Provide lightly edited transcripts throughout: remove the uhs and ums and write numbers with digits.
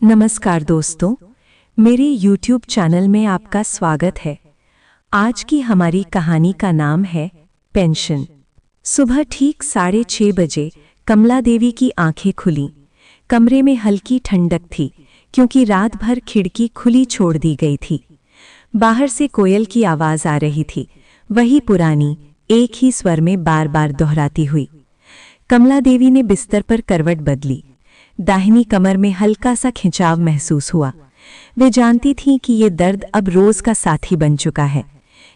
नमस्कार दोस्तों, मेरे YouTube चैनल में आपका स्वागत है। आज की हमारी कहानी का नाम है पेंशन। सुबह ठीक 6:30 बजे कमला देवी की आंखें खुलीं। कमरे में हल्की ठंडक थी क्योंकि रात भर खिड़की खुली छोड़ दी गई थी। बाहर से कोयल की आवाज आ रही थी, वही पुरानी एक ही स्वर में बार बार दोहराती हुई। कमला देवी ने बिस्तर पर करवट बदली। दाहिनी कमर में हल्का सा खिंचाव महसूस हुआ। वे जानती थीं कि ये दर्द अब रोज का साथी बन चुका है,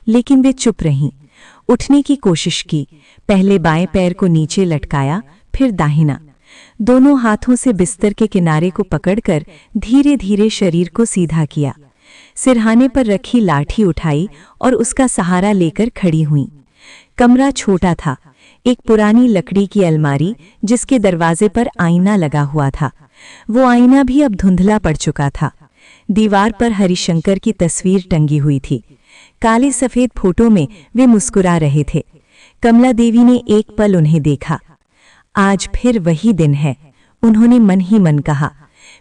लेकिन वे चुप रहीं। उठने की कोशिश की, पहले बाएं पैर को नीचे लटकाया, फिर दाहिना। दोनों हाथों से बिस्तर के किनारे को पकड़कर धीरे धीरे शरीर को सीधा किया। सिरहाने पर रखी लाठी उठाई और उसका सहारा लेकर खड़ी हुईं। कमरा छोटा था, एक पुरानी लकड़ी की अलमारी जिसके दरवाजे पर आईना लगा हुआ था। वो आईना भी अब धुंधला पड़ चुका था। दीवार पर हरिशंकर की तस्वीर टंगी हुई थी। काले सफेद फोटो में वे मुस्कुरा रहे थे। कमला देवी ने एक पल उन्हें देखा। आज फिर वही दिन है, उन्होंने मन ही मन कहा।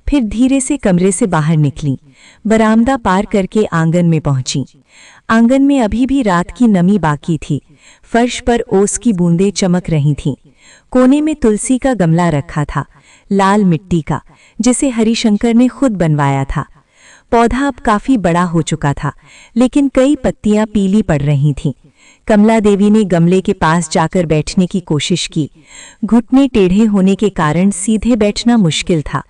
फिर धीरे से कमरे से बाहर निकली, बरामदा पार करके आंगन में पहुंची। आंगन में अभी भी रात की नमी बाकी थी। फर्श पर ओस की बूंदें चमक रही थीं। कोने में तुलसी का गमला रखा था, लाल मिट्टी का, जिसे हरिशंकर ने खुद बनवाया था। पौधा अब काफी बड़ा हो चुका था, लेकिन कई पत्तियां पीली पड़ रही थीं। कमला देवी ने गमले के पास जाकर बैठने की कोशिश की। घुटने टेढ़े होने के कारण सीधे बैठना मुश्किल था।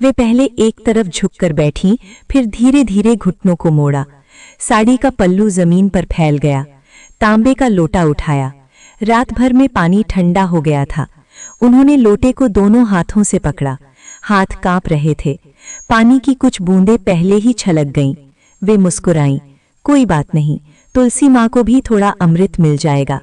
वे पहले एक तरफ झुककर बैठीं, फिर धीरे धीरे घुटनों को मोड़ा। साड़ी का पल्लू जमीन पर फैल गया। तांबे का लोटा उठाया। रात भर में पानी ठंडा हो गया था। उन्होंने लोटे को दोनों हाथों से पकड़ा। हाथ कांप रहे थे। पानी की कुछ बूंदें पहले ही छलक गईं। वे मुस्कुराईं। कोई बात नहीं, तुलसी माँ को भी थोड़ा अमृत मिल जाएगा।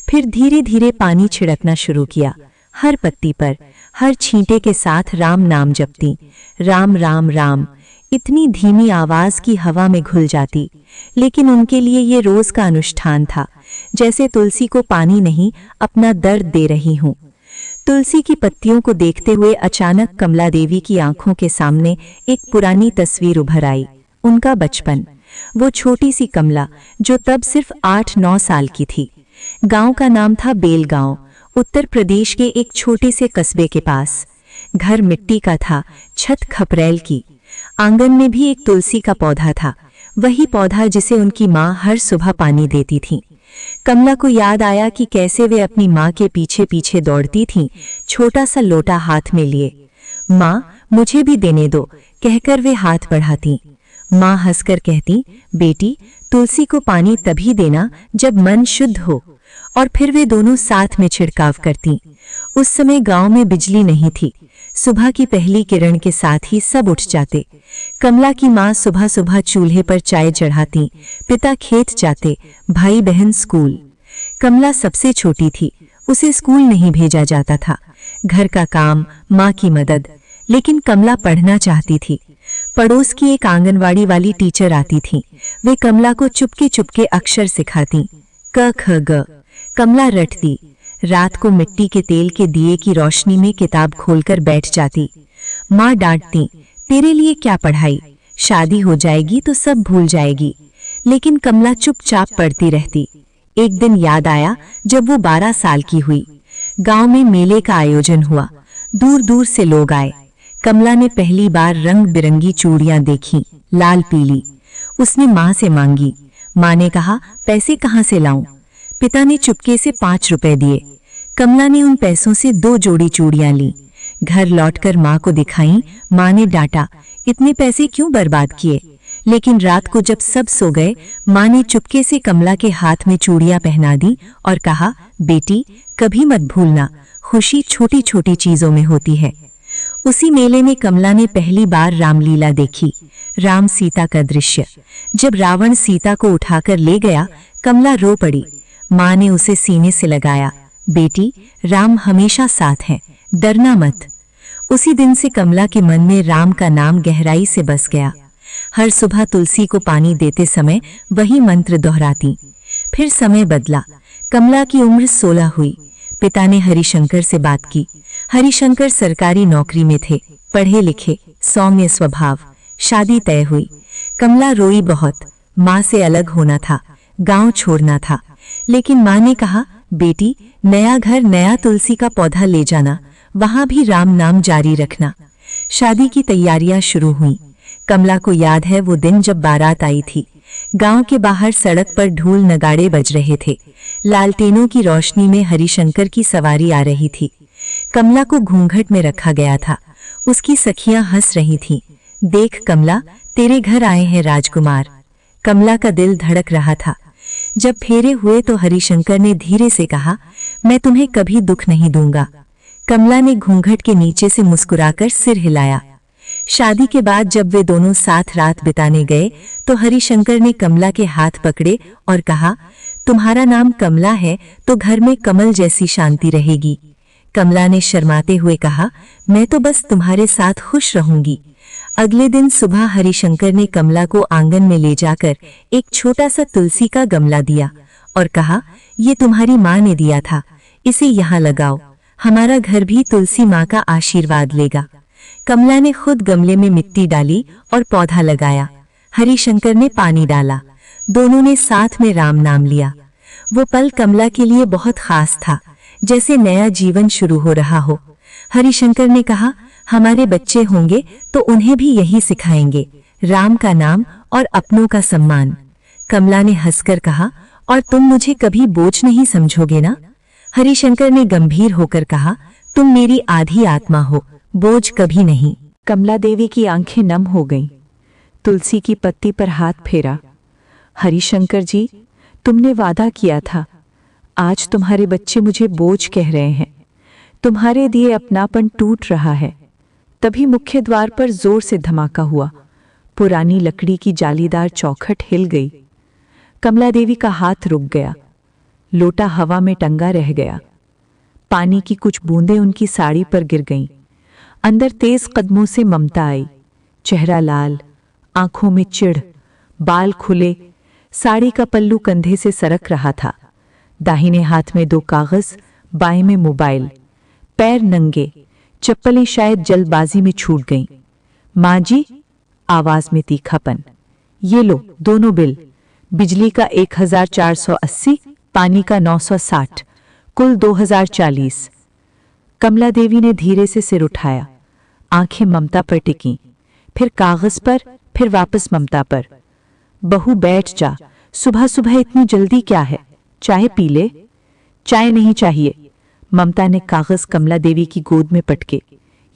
फिर धीरे धीरे पानी छिड़कना शुरू किया। हर पत्ती पर, हर छींटे के साथ राम नाम जपती। राम राम राम। इतनी धीमी आवाज की हवा में घुल जाती, लेकिन उनके लिए ये रोज का अनुष्ठान था, जैसे तुलसी को पानी नहीं, अपना दर्द दे रही हूं। तुलसी की पत्तियों को देखते हुए अचानक कमला देवी की आंखों के सामने एक पुरानी तस्वीर उभर आई। उनका बचपन। वो छोटी सी कमला जो तब सिर्फ 8-9 साल की थी। गांव का नाम था बेलगांव, उत्तर प्रदेश के एक छोटे से कस्बे के पास। घर मिट्टी का था, छत खपरेल की। आंगन में भी एक तुलसी का पौधा था, वही पौधा जिसे उनकी माँ हर सुबह पानी देती थी। कमला को याद आया कि कैसे वे अपनी माँ के पीछे पीछे दौड़ती थीं, छोटा सा लोटा हाथ में लिए। माँ, मुझे भी देने दो, कहकर वे हाथ बढ़ाती। माँ हंसकर कहती, बेटी, तुलसी को पानी तभी देना जब मन शुद्ध हो। और फिर वे दोनों साथ में छिड़काव करती। उस समय गांव में बिजली नहीं थी। सुबह की पहली किरण के साथ ही सब उठ जाते। कमला की माँ सुबह सुबह चूल्हे पर चाय चढ़ाती, पिता खेत जाते, भाई बहन स्कूल। कमला सबसे छोटी थी, उसे स्कूल नहीं भेजा जाता था। घर का काम, माँ की मदद। लेकिन कमला पढ़ना चाहती थी। पड़ोस की एक आंगनवाड़ी वाली टीचर आती थी। वे कमला को चुपके चुपके अक्षर सिखाती। क ख ग। कमला रटती। रात को मिट्टी के तेल के दिए की रोशनी में किताब खोलकर बैठ जाती। माँ डांटती, तेरे लिए क्या पढ़ाई, शादी हो जाएगी तो सब भूल जाएगी। लेकिन कमला चुपचाप पढ़ती रहती। एक दिन याद आया जब वो 12 साल की हुई। गांव में मेले का आयोजन हुआ। दूर दूर से लोग आए। कमला ने पहली बार रंग बिरंगी चूड़ियां देखी, लाल पीली। उसने माँ से मांगी। माँ ने कहा, पैसे कहाँ से लाऊं? पिता ने चुपके से 5 रुपए दिए। कमला ने उन पैसों से 2 जोड़ी चूड़ियां ली। घर लौटकर माँ को दिखाई। माँ ने डांटा, इतने पैसे क्यों बर्बाद किए? लेकिन रात को जब सब सो गए, माँ ने चुपके से कमला के हाथ में चूड़ियां पहना दी और कहा, बेटी, कभी मत भूलना, खुशी छोटी छोटी चीजों में होती है। उसी मेले में कमला ने पहली बार रामलीला देखी, राम सीता का दृश्य। जब रावण सीता को उठाकर ले गया, कमला रो पड़ी। माँ ने उसे सीने से लगाया। बेटी, राम हमेशा साथ हैं, डरना मत। उसी दिन से कमला के मन में राम का नाम गहराई से बस गया। हर सुबह तुलसी को पानी देते समय वही मंत्र दोहराती। फिर समय बदला। कमला की उम्र 16 हुई। पिता ने हरिशंकर से बात की। हरिशंकर सरकारी नौकरी में थे, पढ़े लिखे, सौम्य स्वभाव। शादी तय हुई। कमला रोई बहुत। माँ से अलग होना था, गांव छोड़ना था। लेकिन माँ ने कहा, बेटी, नया घर, नया तुलसी का पौधा ले जाना, वहां भी राम नाम जारी रखना। शादी की तैयारियां शुरू हुईं। कमला को याद है वो दिन जब बारात आई थी। गांव के बाहर सड़क पर ढोल नगाड़े बज रहे थे। लालटेनों की रोशनी में हरिशंकर की सवारी आ रही थी। कमला को घूंघट में रखा गया था। उसकी सखियां हंस रही थीं। देख कमला, तेरे घर आए हैं राजकुमार। कमला का दिल धड़क रहा था। जब फेरे हुए तो हरिशंकर ने धीरे से कहा, मैं तुम्हें कभी दुख नहीं दूंगा। कमला ने घूंघट के नीचे से मुस्कुराकर सिर हिलाया। शादी के बाद जब वे दोनों साथ रात बिताने गए तो हरिशंकर ने कमला के हाथ पकड़े और कहा, तुम्हारा नाम कमला है तो घर में कमल जैसी शांति रहेगी। कमला ने शर्माते हुए कहा, मैं तो बस तुम्हारे साथ खुश रहूंगी। अगले दिन सुबह हरिशंकर ने कमला को आंगन में ले जाकर एक छोटा सा तुलसी का गमला दिया और कहा, ये तुम्हारी माँ ने दिया था, इसे यहाँ लगाओ, हमारा घर भी तुलसी माँ का आशीर्वाद लेगा। कमला ने खुद गमले में मिट्टी डाली और पौधा लगाया। हरिशंकर ने पानी डाला। दोनों ने साथ में राम नाम लिया। वो पल कमला के लिए बहुत खास था, जैसे नया जीवन शुरू हो रहा हो। हरिशंकर ने कहा, हमारे बच्चे होंगे तो उन्हें भी यही सिखाएंगे, राम का नाम और अपनों का सम्मान। कमला ने हंसकर कहा, और तुम मुझे कभी बोझ नहीं समझोगे ना? हरिशंकर ने गंभीर होकर कहा, तुम मेरी आधी आत्मा हो, बोझ कभी नहीं। कमला देवी की आंखें नम हो गईं। तुलसी की पत्ती पर हाथ फेरा। हरिशंकर जी, तुमने वादा किया था। आज तुम्हारे बच्चे मुझे बोझ कह रहे हैं। तुम्हारे दिए अपनापन टूट रहा है। तभी मुख्य द्वार पर जोर से धमाका हुआ। पुरानी लकड़ी की जालीदार चौखट हिल गई। कमला देवी का हाथ रुक गया। लोटा हवा में टंगा रह गया। पानी की कुछ बूंदें उनकी साड़ी पर गिर गईं। अंदर तेज कदमों से ममता आई। चेहरा लाल, आंखों में चिढ़, बाल खुले, साड़ी का पल्लू कंधे से सरक रहा था। दाहिने हाथ में 2 कागज, बाएं में मोबाइल। पैर नंगे, चप्पलें शायद जल्दबाजी में छूट गईं। माँ जी, आवाज में तीखापन। ये लो दोनों बिल, बिजली का 1480, पानी का 960, कुल 2040। कमला देवी ने धीरे से सिर उठाया। आंखें ममता पर टिकीं, फिर कागज पर, फिर वापस ममता पर। बहू बैठ जा, सुबह सुबह इतनी जल्दी क्या है? चाय पी ले। चाय नहीं चाहिए। ममता ने कागज कमला देवी की गोद में पटके।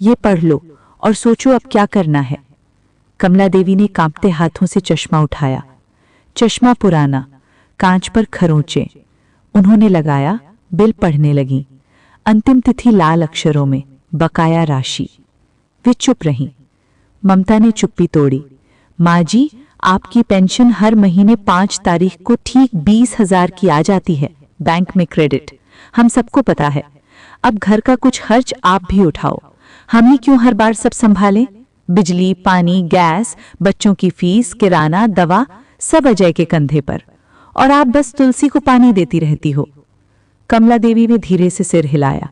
ये पढ़ लो और सोचो अब क्या करना है। कमला देवी ने कांपते हाथों से चश्मा उठाया। चश्मा पुराना, कांच पर खरोंचे। उन्होंने लगाया, बिल पढ़ने लगी। अंतिम तिथि लाल अक्षरों में, बकाया राशि। वे चुप रहीं। ममता ने चुप्पी तोड़ी। माँ जी, आपकी पेंशन हर महीने 5 तारीख को ठीक 20,000 की आ जाती है, बैंक में क्रेडिट। हम सबको पता है। अब घर का कुछ खर्च आप भी उठाओ। हम ही क्यों हर बार सब संभालें? बिजली, पानी, गैस, बच्चों की फीस, किराना, दवा, सब अजय के कंधे पर। और आप बस तुलसी को पानी देती रहती हो। कमला देवी ने धीरे से सिर हिलाया।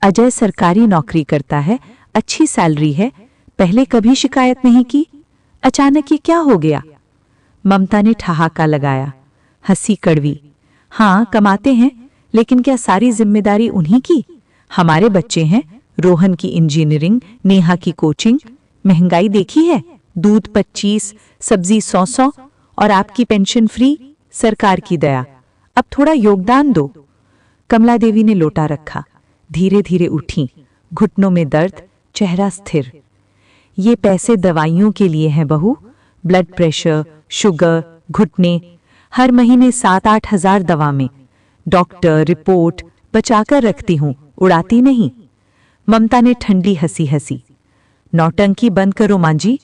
अजय सरकारी नौकरी करता है, अच्छी सैलरी है, पहले कभी शिकायत नहीं की। अचानक ये क्या हो गया? ममता ने ठहाका लगाया। हंसी कड़वी। हाँ, कमाते हैं, लेकिन क्या सारी जिम्मेदारी उन्हीं की? हमारे बच्चे हैं, रोहन की इंजीनियरिंग, नेहा की कोचिंग। महंगाई देखी है, दूध 25, सब्जी 100 और आपकी पेंशन फ्री। सरकार की दया, अब थोड़ा योगदान दो। कमला देवी ने लोटा रखा। धीरे धीरे उठी, घुटनों में दर्द, चेहरा स्थिर। ये पैसे दवाइयों के लिए हैं बहू, ब्लड प्रेशर, शुगर, घुटने। हर महीने 7-8 हजार दवा में। डॉक्टर, रिपोर्ट बचाकर रखती हूं, उड़ाती नहीं। ममता ने ठंडी हंसी हंसी। नौटंकी बंद करो मां जी।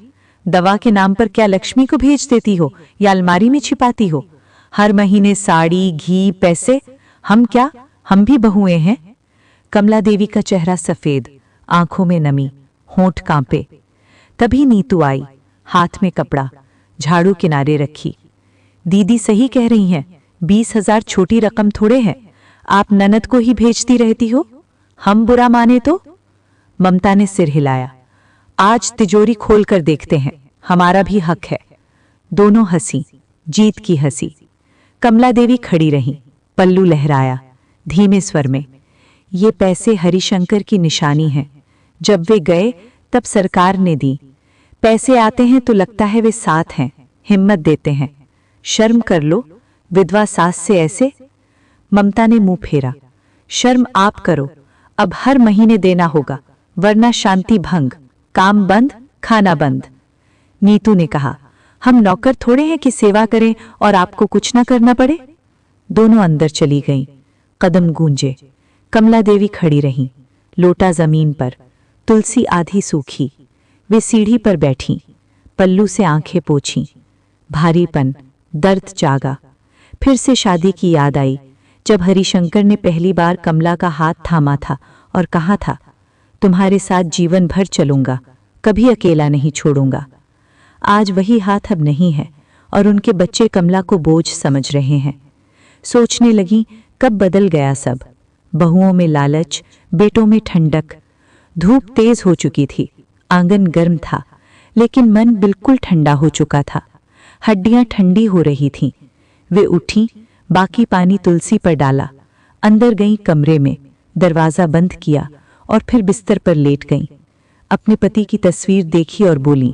दवा के नाम पर क्या लक्ष्मी को भेज देती हो या अलमारी में छिपाती हो? हर महीने साड़ी, घी, पैसे। हम क्या, हम भी बहुएं हैं। कमला देवी का चेहरा सफेद, आंखों में नमी, होंठ कांपे। तभी नीतू आई, हाथ में कपड़ा, झाड़ू किनारे रखी। दीदी सही कह रही हैं, 20,000 छोटी रकम थोड़े है। आप ननद को ही भेजती रहती हो, हम बुरा माने तो? ममता ने सिर हिलाया। आज तिजोरी खोल कर देखते हैं, हमारा भी हक है। दोनों हंसी, जीत की हंसी। कमला देवी खड़ी रहीं, पल्लू लहराया धीमे स्वर में। ये पैसे हरिशंकर की निशानी हैं। जब वे गए तब सरकार ने दी। पैसे आते हैं तो लगता है वे साथ हैं, हिम्मत देते हैं। शर्म कर लो, विधवा सास से ऐसे। ममता ने मुंह फेरा। शर्म आप करो, अब हर महीने देना होगा, वरना शांति भंग, काम बंद, खाना बंद। नीतू ने कहा, हम नौकर थोड़े हैं कि सेवा करें और आपको कुछ ना करना पड़े। दोनों अंदर चली गईं। कदम गूंजे। कमला देवी खड़ी रहीं, लोटा जमीन पर, तुलसी आधी सूखी। वे सीढ़ी पर बैठीं, पल्लू से आंखें पोंछीं। भारीपन, दर्द जागा। फिर से शादी की याद आई, जब हरिशंकर ने पहली बार कमला का हाथ थामा था और कहा था, तुम्हारे साथ जीवन भर चलूंगा, कभी अकेला नहीं छोड़ूंगा। आज वही हाथ अब नहीं है और उनके बच्चे कमला को बोझ समझ रहे हैं। सोचने लगी, कब बदल गया सब। बहुओं में लालच, बेटों में ठंडक। धूप तेज हो चुकी थी, आंगन गर्म था, लेकिन मन बिल्कुल ठंडा हो चुका था। हड्डियां ठंडी हो रही थीं। वे उठी, बाकी पानी तुलसी पर डाला, अंदर गईं कमरे में, दरवाज़ा बंद किया और फिर बिस्तर पर लेट गईं। अपने पति की तस्वीर देखी और बोली,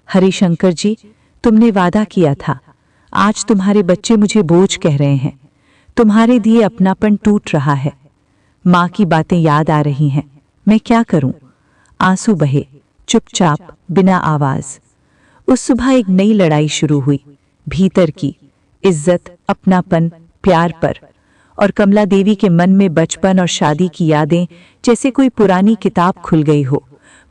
हरिशंकर जी, तुमने वादा किया था, आज तुम्हारे बच्चे मुझे बोझ कह रहे हैं। तुम्हारे दिए अपनापन टूट रहा है। माँ की बातें याद आ रही हैं, मैं क्या करूं? आंसू बहे, चुपचाप, बिना आवाज। उस सुबह एक नई लड़ाई शुरू हुई, भीतर की, इज्जत, अपनापन, प्यार पर। और कमला देवी के मन में बचपन और शादी की यादें जैसे कोई पुरानी किताब खुल गई हो।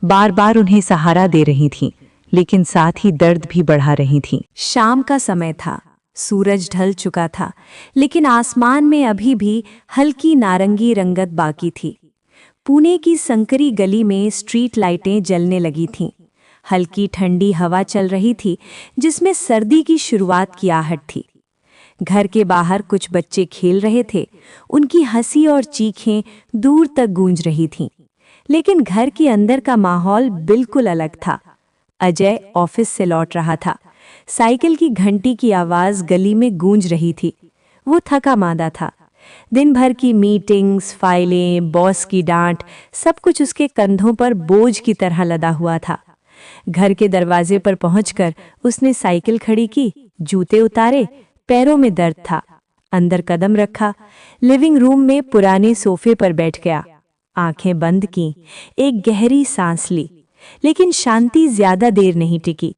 बार बार उन्हें सहारा दे रही थीं, लेकिन साथ ही दर्द भी बढ़ा रही थीं। शाम का समय था, सूरज ढल चुका था, लेकिन आसमान में अभी भी हल्की नारंगी रंगत बाकी थी। पुणे की संकरी गली में स्ट्रीट लाइटें जलने लगी थीं। हल्की ठंडी हवा चल रही थी, जिसमें सर्दी की शुरुआत की आहट थी। घर के बाहर कुछ बच्चे खेल रहे थे, उनकी हंसी और चीखें दूर तक गूंज रही थीं। लेकिन घर के अंदर का माहौल बिल्कुल अलग था। अजय ऑफिस से लौट रहा था। साइकिल की घंटी की आवाज गली में गूंज रही थी। वो थका मांदा था। दिन भर की मीटिंग्स, फाइलें, बॉस की डांट, सब कुछ उसके कंधों पर बोझ की तरह लदा हुआ था। घर के दरवाजे पर पहुंचकर उसने साइकिल खड़ी की, जूते उतारे, पैरों में दर्द था। अंदर कदम रखा, लिविंग रूम में पुराने सोफे पर बैठ गया। आंखें बंद की, एक गहरी सांस ली, लेकिन शांति ज्यादा देर नहीं टिकी।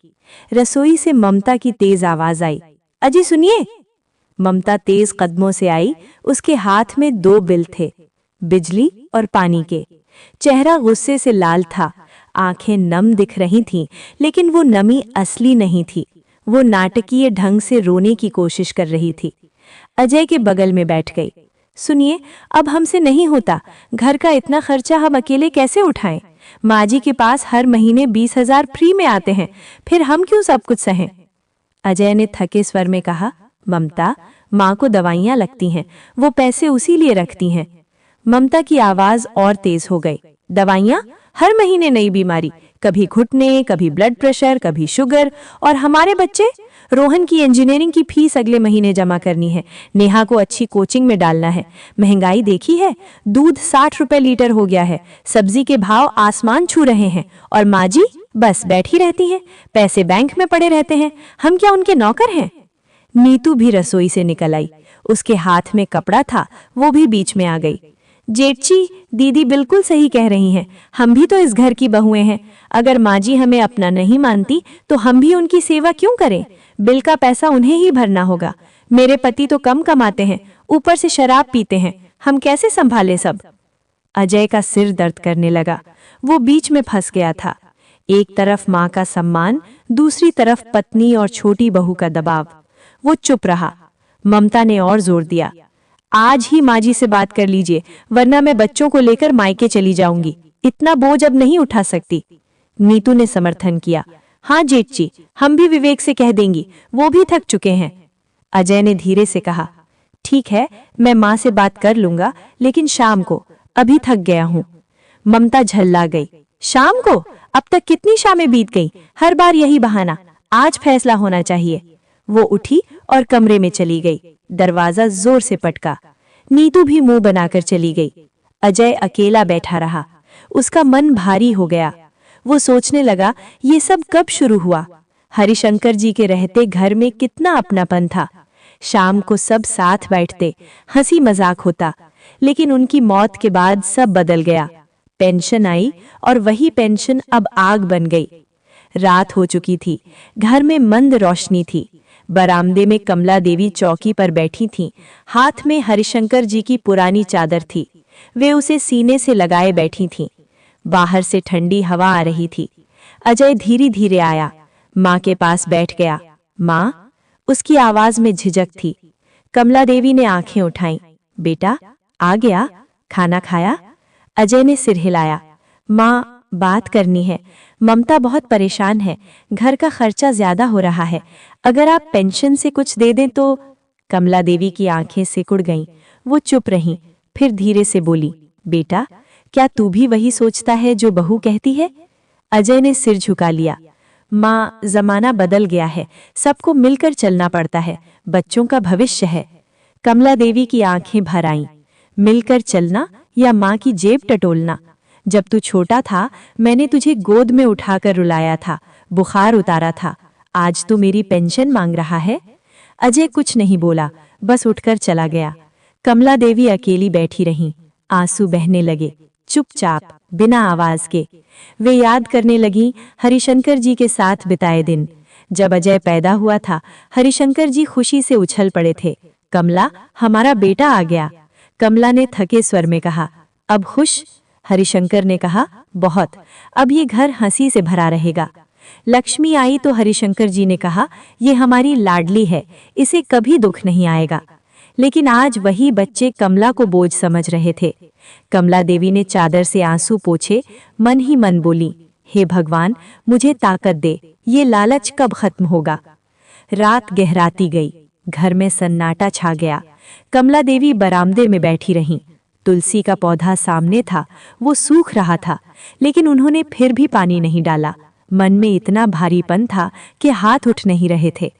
रसोई से ममता की तेज आवाज आई, अजी सुनिए। ममता तेज कदमों से आई। उसके हाथ में 2 बिल थे, बिजली और पानी के। चेहरा गुस्से से लाल था, आंखें नम दिख रही थीं, लेकिन वो नमी असली नहीं थी। वो नाटकीय ढंग से रोने की कोशिश कर रही थी। अजय के बगल में बैठ गई। सुनिए, अब हमसे नहीं होता, घर का इतना खर्चा हम अकेले कैसे उठाएं? माँ जी के पास हर महीने 20,000 फ्री में आते हैं, फिर हम क्यों सब कुछ सहें? अजय ने थके स्वर में कहा, ममता, माँ को दवाइयाँ लगती हैं, वो पैसे उसी लिए रखती हैं। ममता की आवाज और तेज हो गई। दवाइयाँ? हर महीने नई बीमारी, कभी घुटने, कभी ब्लड प्रेशर, कभी शुगर। और हमारे बच्चे? रोहन की इंजीनियरिंग की फीस अगले महीने जमा करनी है, नेहा को अच्छी कोचिंग में डालना है। महंगाई देखी है, दूध 60 रुपए लीटर हो गया है, सब्जी के भाव आसमान छू रहे हैं। और माँ जी बस बैठी रहती हैं, पैसे बैंक में पड़े रहते हैं। हम क्या उनके नौकर हैं? नीतू भी रसोई से निकल आई। उसके हाथ में कपड़ा था, वो भी बीच में आ गई। जेठची, दीदी बिल्कुल सही कह रही हैं, हम भी तो इस घर की बहुएं हैं। अगर माँ जी हमें अपना नहीं मानती तो हम भी उनकी सेवा क्यों करें? बिल का पैसा उन्हें ही भरना होगा। मेरे पति तो कम कमाते हैं, ऊपर से शराब पीते हैं, हम कैसे संभाले सब? अजय का सिर दर्द करने लगा। वो बीच में फंस गया था। एक तरफ माँ का सम्मान, दूसरी तरफ पत्नी और छोटी बहू का दबाव। वो चुप रहा। ममता ने और जोर दिया, आज ही माँ जी से बात कर लीजिए, वरना मैं बच्चों को लेकर मायके चली जाऊंगी। इतना बोझ अब नहीं उठा सकती। नीतू ने समर्थन किया, हाँ जेठजी, हम भी विवेक से कह देंगी, वो भी थक चुके हैं। अजय ने धीरे से कहा, ठीक है, मैं माँ से बात कर लूंगा, लेकिन शाम को, अभी थक गया हूँ। ममता झल्ला गई। शाम को? अब तक कितनी शामें बीत गई, हर बार यही बहाना। आज फैसला होना चाहिए। वो उठी और कमरे में चली गई। दरवाजा जोर से पटका। नीतू भी मुंह बनाकर चली गई। अजय अकेला बैठा रहा। उसका मन भारी हो गया। वो सोचने लगा, ये सब कब शुरू हुआ? हरिशंकर जी के रहते घर में कितना अपनापन था। शाम को सब साथ बैठते, हंसी मजाक होता। लेकिन उनकी मौत के बाद सब बदल गया। पेंशन आई और वही पेंशन अब आग बन गई। रात हो चुकी थी। घर में मंद रोशनी थी। बरामदे में कमला देवी चौकी पर बैठी थीं। हाथ में हरिशंकर जी की पुरानी चादर थी। वे उसे सीने से लगाए बैठी थीं। बाहर से ठंडी हवा आ रही थी। अजय धीरे धीरे आया, माँ के पास बैठ गया। माँ? उसकी आवाज में झिझक थी। कमला देवी ने आंखें उठाईं। बेटा, आ गया? खाना खाया? अजय ने सिर हिलाया। माँ, बात करनी है। ममता बहुत परेशान है। घर का खर्चा ज्यादा हो रहा है। अगर आप पेंशन से कुछ दे दें तो। कमला देवी की आंखें सिकुड़ गईं। वो चुप रहीं, फिर धीरे से बोली, बेटा, क्या तू भी वही सोचता है जो बहू कहती है? अजय ने सिर झुका लिया। माँ, जमाना बदल गया है। सबको मिलकर चलना पड़ता है। बच्चों का भविष्य है। कमला देवी की आंखें भर आईं। मिलकर चलना या माँ की जेब टटोलना? जब तू छोटा था मैंने तुझे गोद में उठाकर रुलाया था, बुखार उतारा था। आज तू मेरी पेंशन मांग रहा है? अजय कुछ नहीं बोला, बस उठकर चला गया। कमला देवी अकेली बैठी रहीं। आंसू बहने लगे, चुपचाप, बिना आवाज के। वे याद करने लगीं हरिशंकर जी के साथ बिताए दिन। जब अजय पैदा हुआ था, हरिशंकर जी खुशी से उछल पड़े थे। कमला, हमारा बेटा आ गया। कमला ने थके स्वर में कहा। अब खुश? हरिशंकर ने कहा, बहुत। अब ये घर हंसी से भरा रहेगा। लक्ष्मी आई तो हरिशंकर जी ने कहा, ये हमारी लाडली है, इसे कभी दुख नहीं आएगा। लेकिन आज वही बच्चे कमला को बोझ समझ रहे थे। कमला देवी ने चादर से आंसू पोंछे, मन ही मन बोली, हे भगवान, मुझे ताकत दे, ये लालच कब खत्म होगा? रात गहराती गई। घर में सन्नाटा छा गया। कमला देवी बरामदे में बैठी रहीं। तुलसी का पौधा सामने था, वो सूख रहा था, लेकिन उन्होंने फिर भी पानी नहीं डाला। मन में इतना भारीपन था कि हाथ उठ नहीं रहे थे।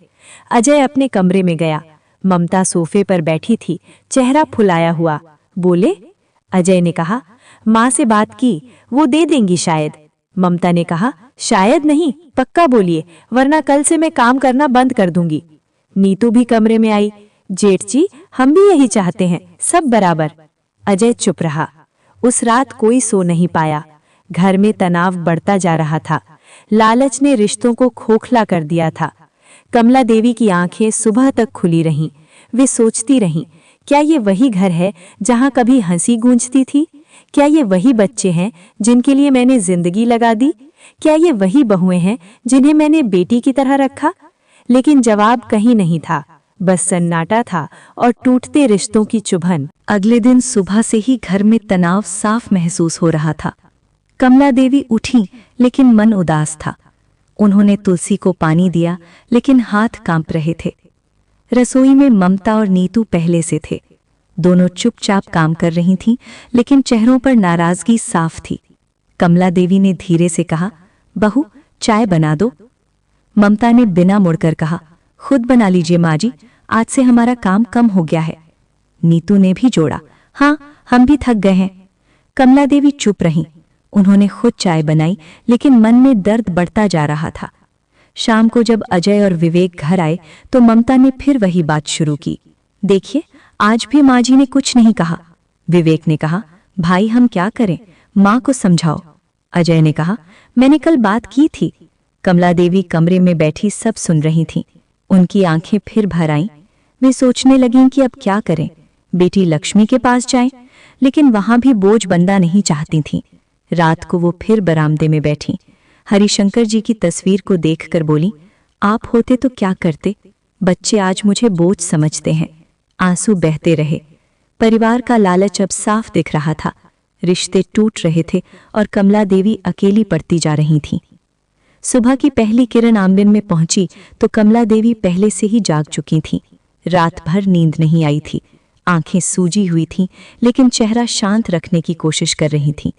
अजय अपने कमरे में गया। ममता सोफे पर बैठी थी, चेहरा फुलाया हुआ। बोले? अजय ने कहा, माँ से बात की, वो दे देंगी शायद। ममता ने कहा, शायद नहीं, पक्का बोलिए, वरना कल से मैं काम करना बंद कर दूंगी। नीतू भी कमरे में आई। जेठ जी, हम भी यही चाहते हैं, सब बराबर। अजय चुप रहा। उस रात कोई सो नहीं पाया। घर में तनाव बढ़ता जा रहा था। लालच ने रिश्तों को खोखला कर दिया था। कमला देवी की आंखें सुबह तक खुली रहीं। वे सोचती रहीं, क्या ये वही घर है जहां कभी हंसी गूंजती थी? क्या ये वही बच्चे हैं जिनके लिए मैंने जिंदगी लगा दी? क्या ये वही बहुएं हैं जिन्हें मैंने बेटी की तरह रखा? लेकिन जवाब कहीं नहीं था, बस सन्नाटा था और टूटते रिश्तों की चुभन। अगले दिन सुबह से ही घर में तनाव साफ महसूस हो रहा था। कमला देवी उठी, लेकिन मन उदास था। उन्होंने तुलसी को पानी दिया, लेकिन हाथ कांप रहे थे। रसोई में ममता और नीतू पहले से थे। दोनों चुपचाप काम कर रही थीं, लेकिन चेहरों पर नाराजगी साफ थी। कमला देवी ने धीरे से कहा, बहू, चाय बना दो। ममता ने बिना मुड़कर कहा, खुद बना लीजिए माँ जी, आज से हमारा काम कम हो गया है। नीतू ने भी जोड़ा, हाँ, हम भी थक गए हैं। कमला देवी चुप रहीं। उन्होंने खुद चाय बनाई, लेकिन मन में दर्द बढ़ता जा रहा था। शाम को जब अजय और विवेक घर आए तो ममता ने फिर वही बात शुरू की। देखिए, आज भी माँ जी ने कुछ नहीं कहा। विवेक ने कहा, भाई हम क्या करें, माँ को समझाओ। अजय ने कहा, मैंने कल बात की थी। कमला देवी कमरे में बैठी सब सुन रही थीं। उनकी आंखें फिर भर आईं। वे सोचने लगीं कि अब क्या करें। बेटी लक्ष्मी के पास जाएं, लेकिन वहां भी बोझ बंदा नहीं चाहती थीं। रात को वो फिर बरामदे में बैठी। हरिशंकर जी की तस्वीर को देखकर बोली, आप होते तो क्या करते? बच्चे आज मुझे बोझ समझते हैं। आंसू बहते रहे। परिवार का लालच अब साफ दिख रहा था। रिश्ते टूट रहे थे और कमला देवी अकेली पड़ती जा रही थीं। सुबह की पहली किरण आंगन में पहुंची तो कमला देवी पहले से ही जाग चुकी थीं। रात भर नींद नहीं आई थी। आंखें सूजी हुई थीं, लेकिन चेहरा शांत रखने की कोशिश कर रही थीं।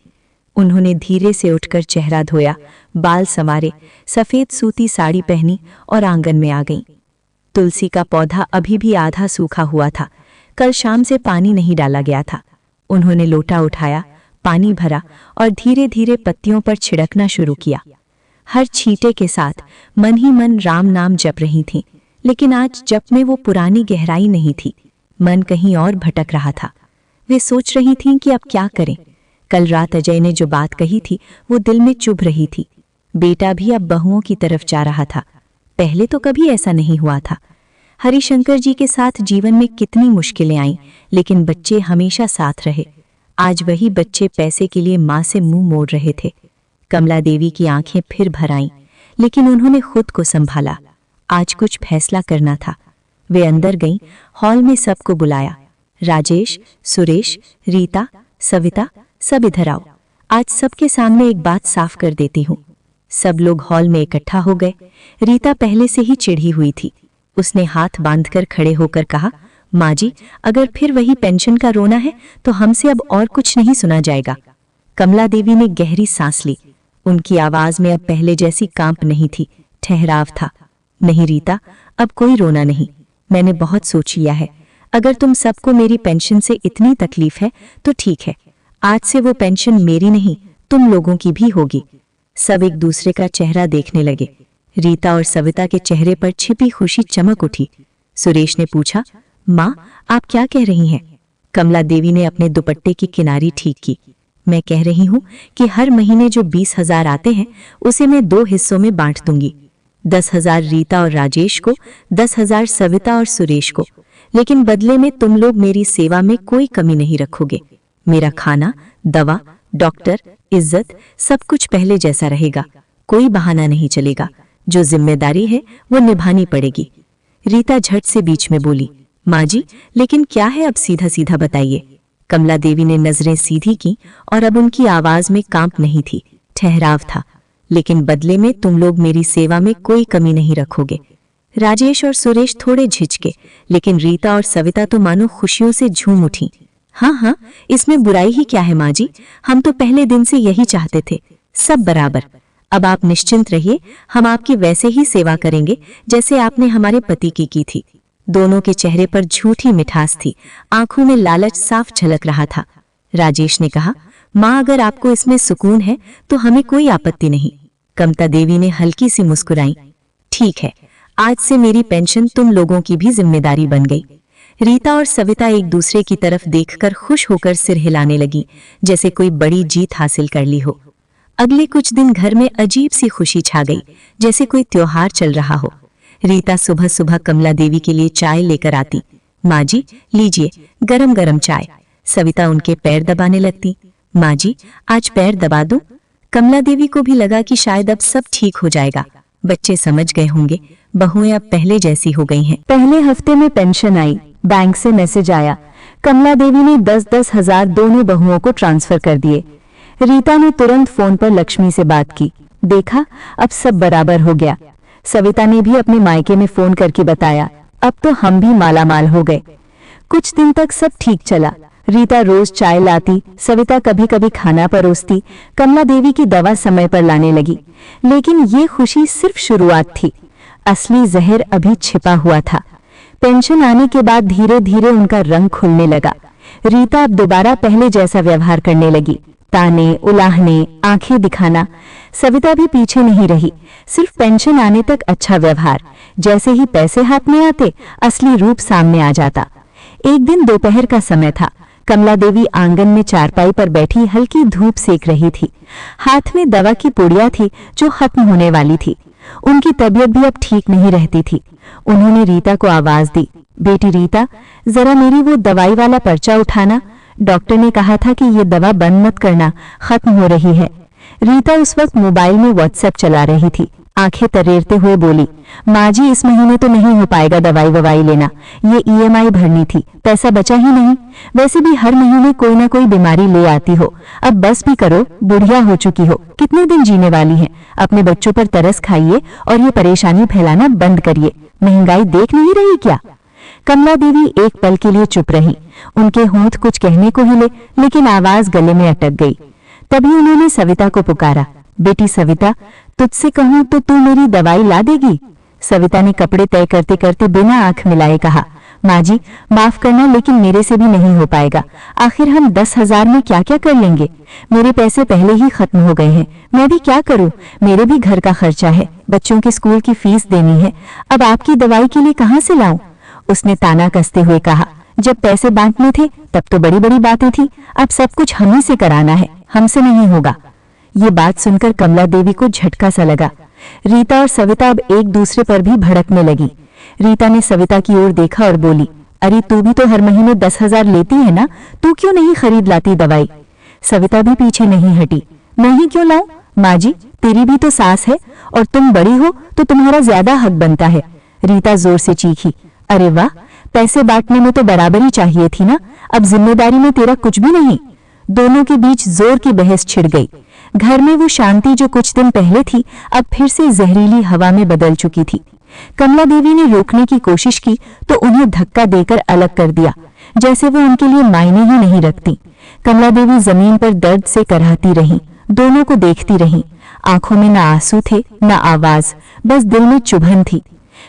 उन्होंने धीरे से उठकर चेहरा धोया, बाल संवारे, सफेद सूती साड़ी पहनी और आंगन में आ गईं। तुलसी का पौधा अभी भी आधा सूखा हुआ था, कल शाम से पानी नहीं डाला गया था। उन्होंने लोटा उठाया, पानी भरा और धीरे धीरे पत्तियों पर छिड़कना शुरू किया। हर छींटे के साथ मन ही मन राम नाम जप रही थीं, लेकिन आज जप में वो पुरानी गहराई नहीं थी। मन कहीं और भटक रहा था। वे सोच रही थीं कि अब क्या करें। कल रात अजय ने जो बात कही थी वो दिल में चुभ रही थी। बेटा भी अब बहुओं की तरफ जा रहा था। पहले तो कभी ऐसा नहीं हुआ था। हरिशंकर जी के साथ जीवन में कितनी मुश्किलें आईं, लेकिन बच्चे हमेशा साथ रहे। आज वही बच्चे पैसे के लिए मां से मुंह मोड़ रहे थे। कमला देवी की आंखें फिर भर आईं, लेकिन उन्होंने खुद को संभाला। आज कुछ फैसला करना था। वे अंदर गईं, हॉल में सबको बुलाया। राजेश, सुरेश, रीता, सविता, सब इधर आओ। आज सबके सामने एक बात साफ कर देती हूँ। सब लोग हॉल में इकट्ठा हो गए। रीता पहले से ही चिढ़ी हुई थी। उसने हाथ बांधकर खड़े होकर कहा, माँ जी, अगर फिर वही पेंशन का रोना है तो हमसे अब और कुछ नहीं सुना जाएगा। कमला देवी ने गहरी सांस ली। उनकी आवाज में अब पहले जैसी कांप नहीं थी, ठहराव था। नहीं रीता, अब कोई रोना नहीं। मैंने बहुत सोच लिया है। अगर तुम सबको मेरी पेंशन से इतनी तकलीफ है तो ठीक है। आज से वो पेंशन मेरी नहीं, तुम लोगों की भी होगी। सब एक दूसरे का चेहरा देखने लगे। रीता और सविता के चेहरे पर छिपी खुशी चमक उठी। सुरेश ने पूछा, माँ, आप क्या कह रही हैं? कमला देवी ने अपने दुपट्टे की किनारी ठीक की। मैं कह रही हूं कि हर महीने जो 20,000 आते हैं उसे मैं 2 हिस्सों में बांट दूंगी। 10,000 रीता और राजेश को, 10,000 सविता और सुरेश को। लेकिन बदले में तुम लोग मेरी सेवा में कोई कमी नहीं रखोगे। मेरा खाना, दवा, डॉक्टर, इज्जत, सब कुछ पहले जैसा रहेगा। कोई बहाना नहीं चलेगा। जो जिम्मेदारी है वो निभानी पड़ेगी। रीता झट से बीच में बोली, माँ जी, लेकिन क्या है अब सीधा सीधा बताइए। कमला देवी ने नजरें सीधी की और अब उनकी आवाज में कांप नहीं थी, ठहराव था। लेकिन बदले में तुम लोग मेरी सेवा में कोई कमी नहीं रखोगे। राजेश और सुरेश थोड़े झिझके, लेकिन रीता और सविता तो मानो खुशियों से झूम उठी। हाँ हाँ, इसमें बुराई ही क्या है माँ जी, हम तो पहले दिन से यही चाहते थे, सब बराबर। अब आप निश्चिंत रहिए, हम आपकी वैसे ही सेवा करेंगे जैसे आपने हमारे पति की थी। दोनों के चेहरे पर झूठी मिठास थी, आंखों में लालच साफ झलक रहा था। राजेश ने कहा, माँ, अगर आपको इसमें सुकून है तो हमें कोई आपत्ति नहीं। कमला देवी ने हल्की सी मुस्कुराई। ठीक है, आज से मेरी पेंशन तुम लोगों की भी जिम्मेदारी बन गई। रीता और सविता एक दूसरे की तरफ देखकर खुश होकर सिर हिलाने लगी, जैसे कोई बड़ी जीत हासिल कर ली हो। अगले कुछ दिन घर में अजीब सी खुशी छा गई, जैसे कोई त्योहार चल रहा हो। रीता सुबह सुबह कमला देवी के लिए चाय लेकर आती। माँ जी, लीजिए गरम गरम चाय। सविता उनके पैर दबाने लगती। माँ जी, आज पैर दबा दूं? कमला देवी को भी लगा कि शायद अब सब ठीक हो जाएगा। बच्चे समझ गए होंगे, बहुएं अब पहले जैसी हो गई हैं। पहले हफ्ते में पेंशन आई, बैंक से मैसेज आया। कमला देवी ने 10-10 हजार दोनों बहुओं को ट्रांसफर कर दिए। रीता ने तुरंत फोन पर लक्ष्मी से बात की। देखा, अब सब बराबर हो गया। सविता ने भी अपने मायके में फोन करके बताया, अब तो हम भी मालामाल हो गए। कुछ दिन तक सब ठीक चला। रीता रोज चाय लाती, सविता कभी कभी खाना परोसती, कमला देवी की दवा समय पर लाने लगी। लेकिन ये खुशी सिर्फ शुरुआत थी, असली जहर अभी छिपा हुआ था। पेंशन आने के बाद धीरे धीरे उनका रंग खुलने लगा। रीता अब दोबारा पहले जैसा व्यवहार करने लगी, ताने, उलाहने, आंखें दिखाना। सविता भी पीछे नहीं रही, सिर्फ पेंशन आने तक अच्छा व्यवहार। जैसे ही पैसे हाथ में आते, असली रूप सामने आ जाता। एक दिन दोपहर का समय था। कमला देवी आंगन में चारपाई पर बैठी हल्की धूप सेक रही थी। हाथ में दवा की पुड़िया थी जो खत्म होने वाली थी। उनकी तबीयत भी अब ठीक नहीं रहती थी। उन्होंने रीता को आवाज दी, बेटी रीता, जरा मेरी वो दवाई वाला पर्चा उठाना। डॉक्टर ने कहा था कि ये दवा बंद मत करना, खत्म हो रही है। रीता उस वक्त मोबाइल में व्हाट्सएप चला रही थी। आंखें तरेरते हुए बोली, माँ जी, इस महीने तो नहीं हो पाएगा दवाई ववाई लेना, ये ईएमआई भरनी थी, पैसा बचा ही नहीं। वैसे भी हर महीने कोई ना कोई बीमारी ले आती हो, अब बस भी करो, बुढ़िया हो चुकी हो, कितने दिन जीने वाली हैं। अपने बच्चों पर तरस खाइए और ये परेशानी फैलाना बंद करिए। महंगाई देख नहीं रही क्या? कमला देवी एक पल के लिए चुप रही। उनके होंठ कुछ कहने को हिले, लेकिन आवाज गले में अटक गई। तभी उन्होंने सविता को पुकारा। बेटी सविता, तुझसे कहूं तो तू मेरी दवाई ला देगी? सविता ने कपड़े तय करते करते बिना आंख मिलाए कहा, माँ जी माफ करना, लेकिन मेरे से भी नहीं हो पाएगा। आखिर हम 10,000 में क्या क्या कर लेंगे? मेरे पैसे पहले ही खत्म हो गए हैं, मैं भी क्या करूं? मेरे भी घर का खर्चा है, बच्चों के स्कूल की फीस देनी है, अब आपकी दवाई के लिए कहाँ से लाऊं? उसने ताना कसते हुए कहा, जब पैसे बांटने थे तब तो बड़ी बड़ी बातें थी, अब सब कुछ हम ही से कराना है, हमसे नहीं होगा। ये बात सुनकर कमला देवी को झटका सा लगा। रीता और सविता अब एक दूसरे पर भी भड़कने लगी। रीता ने सविता की ओर देखा और बोली, अरे तू भी तो हर महीने 10,000 लेती है ना, तू क्यों नहीं खरीद लाती दवाई? सविता भी पीछे नहीं हटी, मैं ही क्यों लाऊं? माँ जी तेरी भी तो सास है और तुम बड़ी हो तो तुम्हारा ज्यादा हक बनता है। रीता जोर से चीखी, अरे वाह, पैसे बांटने में तो बराबरी चाहिए थी ना, अब जिम्मेदारी में तेरा कुछ भी नहीं। दोनों के बीच जोर की बहस छिड़ गई। घर में वो शांति जो कुछ दिन पहले थी अब फिर से जहरीली हवा में बदल चुकी थी। कमला देवी ने रोकने की कोशिश की तो उन्हें धक्का देकर अलग कर दिया, जैसे वो उनके लिए मायने ही नहीं रखती। कमला देवी जमीन पर दर्द से कराहती रहीं, दोनों को देखती रहीं। आंखों में न आंसू थे न आवाज, बस दिल में चुभन थी।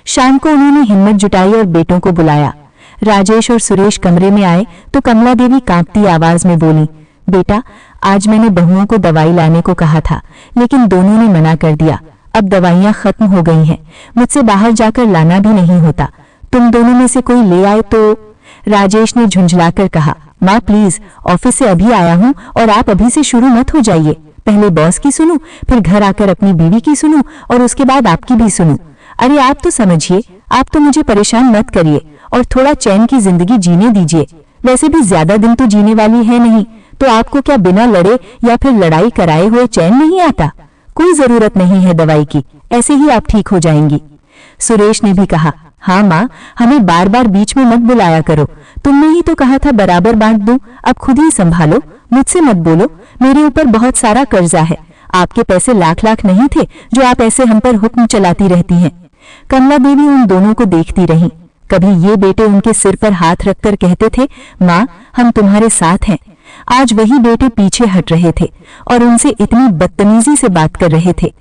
शाम को उन्होंने हिम्मत जुटाई और बेटों को बुलाया। राजेश और सुरेश कमरे में आए तो कमला देवी कांपती आवाज में बोली, बेटा आज मैंने बहुओं को दवाई लाने को कहा था, लेकिन दोनों ने मना कर दिया। अब दवाइयां खत्म हो गई हैं, मुझसे बाहर जाकर लाना भी नहीं होता, तुम दोनों में से कोई ले आए तो। राजेश ने झुंझलाकर कहा, माँ प्लीज, ऑफिस से अभी आया हूँ और आप अभी से शुरू मत हो जाइए। पहले बॉस की सुनूं, फिर घर आकर अपनी बीवी की सुनूं और उसके बाद आपकी भी सुनूं। अरे आप तो समझिए, आप तो मुझे परेशान मत करिए और थोड़ा चैन की जिंदगी जीने दीजिए। वैसे भी ज्यादा दिन तो जीने वाली है नहीं, तो आपको क्या बिना लड़े या फिर लड़ाई कराए हुए चैन नहीं आता? कोई जरूरत नहीं है दवाई की, ऐसे ही आप ठीक हो जाएंगी। सुरेश ने भी कहा, हाँ माँ, हमें बार बार बीच में मत बुलाया करो, तुमने ही तो कहा था बराबर बांट दूं, अब खुद ही संभालो, मुझसे मत बोलो। मेरे ऊपर बहुत सारा कर्जा है, आपके पैसे लाख लाख नहीं थे जो आप ऐसे हम पर हुक्म चलाती रहती हैं। कमला देवी उन दोनों को देखती रहीं। कभी ये बेटे उनके सिर पर हाथ रखकर कहते थे, माँ हम तुम्हारे साथ हैं। आज वही बेटे पीछे हट रहे थे और उनसे इतनी बदतमीजी से बात कर रहे थे।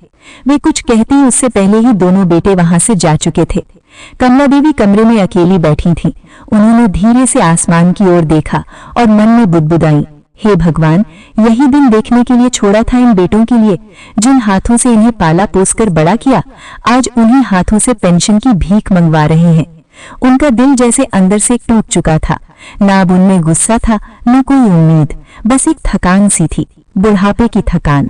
वे कुछ कहती उससे पहले ही दोनों बेटे वहां से जा चुके थे। कमला देवी कमरे में अकेली बैठी थीं। उन्होंने धीरे से आसमान की ओर देखा और मन में बुदबुदाई, हे भगवान, यही दिन देखने के लिए छोड़ा था इन बेटों के लिए, जिन हाथों से इन्हें पाला पोसकर बड़ा किया, आज उन्हीं हाथों से पेंशन की भीख मंगवा रहे हैं। उनका दिल जैसे अंदर से टूट चुका था। ना अब उनमें गुस्सा था, न कोई उम्मीद, बस एक थकान सी थी, बुढ़ापे की थकान।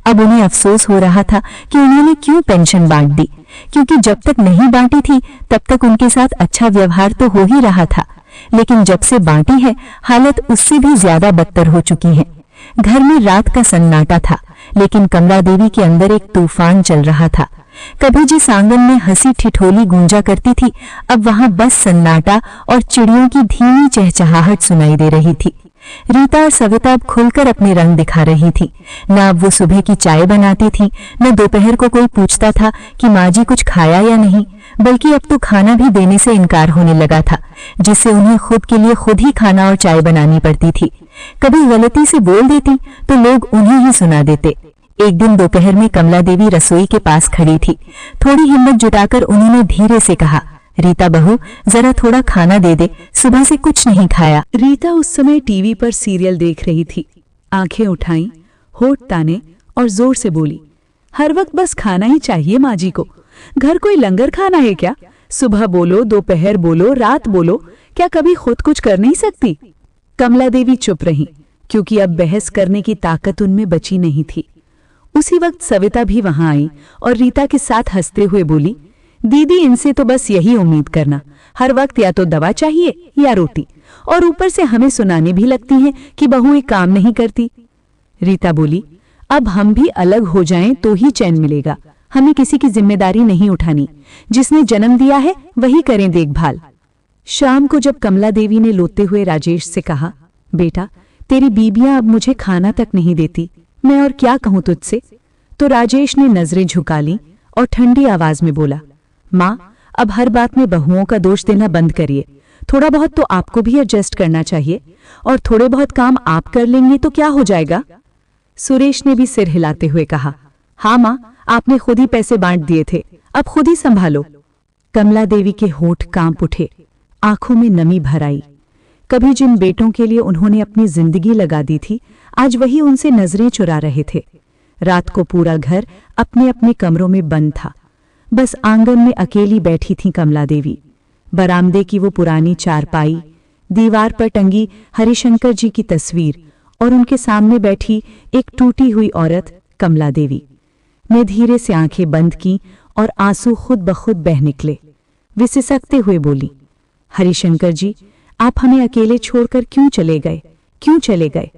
अब उन्हें अफसोस हो रहा था कि उन्होंने क्यों पेंशन बांट दी, क्योंकि जब तक नहीं बांटी थी तब तक उनके साथ अच्छा व्यवहार तो हो ही रहा था, लेकिन जब से बांटी है हालत उससे भी ज्यादा बदतर हो चुकी है। घर में रात का सन्नाटा था, लेकिन कमला देवी के अंदर एक तूफान चल रहा था। कभी जिस आंगन में हंसी ठिठोली गूंजा करती थी, अब वहां बस सन्नाटा और चिड़ियों की धीमी चहचहाहट सुनाई दे रही थी। रीता और सविता अब खुलकर अपने रंग दिखा रही थी। न अब वो सुबह की चाय बनाती थी, न दोपहर को कोई पूछता था कि माँ जी कुछ खाया या नहीं, बल्कि अब तो खाना भी देने से इनकार होने लगा था, जिससे उन्हें खुद के लिए खुद ही खाना और चाय बनानी पड़ती थी। कभी गलती से बोल देती तो लोग उन्हें ही सुना देते। एक दिन दोपहर में कमला देवी रसोई के पास खड़ी थी। थोड़ी हिम्मत जुटाकर उन्होंने धीरे से कहा, रीता बहू, जरा थोड़ा खाना दे दे, सुबह से कुछ नहीं खाया। रीता उस समय टीवी पर सीरियल देख रही थी। आंखें उठाई, होठ ताने और जोर से बोली, हर वक्त बस खाना ही चाहिए माँ जी को, घर कोई लंगर खाना है क्या? सुबह बोलो, दोपहर बोलो, रात बोलो, क्या कभी खुद कुछ कर नहीं सकती? कमला देवी चुप रही, क्योंकि अब बहस करने की ताकत उनमें बची नहीं थी। उसी वक्त सविता भी वहां आई और रीता के साथ हंसते हुए बोली, दीदी इनसे तो बस यही उम्मीद करना, हर वक्त या तो दवा चाहिए या रोटी, और ऊपर से हमें सुनाने भी लगती हैं कि बहुएं काम नहीं करती। रीता बोली, अब हम भी अलग हो जाएं तो ही चैन मिलेगा, हमें किसी की जिम्मेदारी नहीं उठानी, जिसने जन्म दिया है वही करें देखभाल। शाम को जब कमला देवी ने लोते हुए राजेश से कहा, बेटा तेरी बीबियां अब मुझे खाना तक नहीं देती, मैं और क्या कहूं तुझसे, तो राजेश ने नजरें झुका ली और ठंडी आवाज में बोला, माँ अब हर बात में बहुओं का दोष देना बंद करिए, थोड़ा बहुत तो आपको भी एडजस्ट करना चाहिए, और थोड़े बहुत काम आप कर लेंगे तो क्या हो जाएगा। सुरेश ने भी सिर हिलाते हुए कहा, हाँ माँ, आपने खुद ही पैसे बांट दिए थे, अब खुद ही संभालो। कमला देवी के होंठ कांप उठे, आंखों में नमी भर आई। कभी जिन बेटों के लिए उन्होंने अपनी जिंदगी लगा दी थी, आज वही उनसे नजरें चुरा रहे थे। रात को पूरा घर अपने अपने कमरों में बंद था। बस आंगन में अकेली बैठी थी कमला देवी। बरामदे की वो पुरानी चारपाई, दीवार पर टंगी हरिशंकर जी की तस्वीर और उनके सामने बैठी एक टूटी हुई औरत कमला देवी ने धीरे से आंखें बंद की और आंसू खुद ब खुद बह निकले। वे सिसकते हुए बोली, हरिशंकर जी, आप हमें अकेले छोड़कर क्यों चले गए? क्यों चले गए?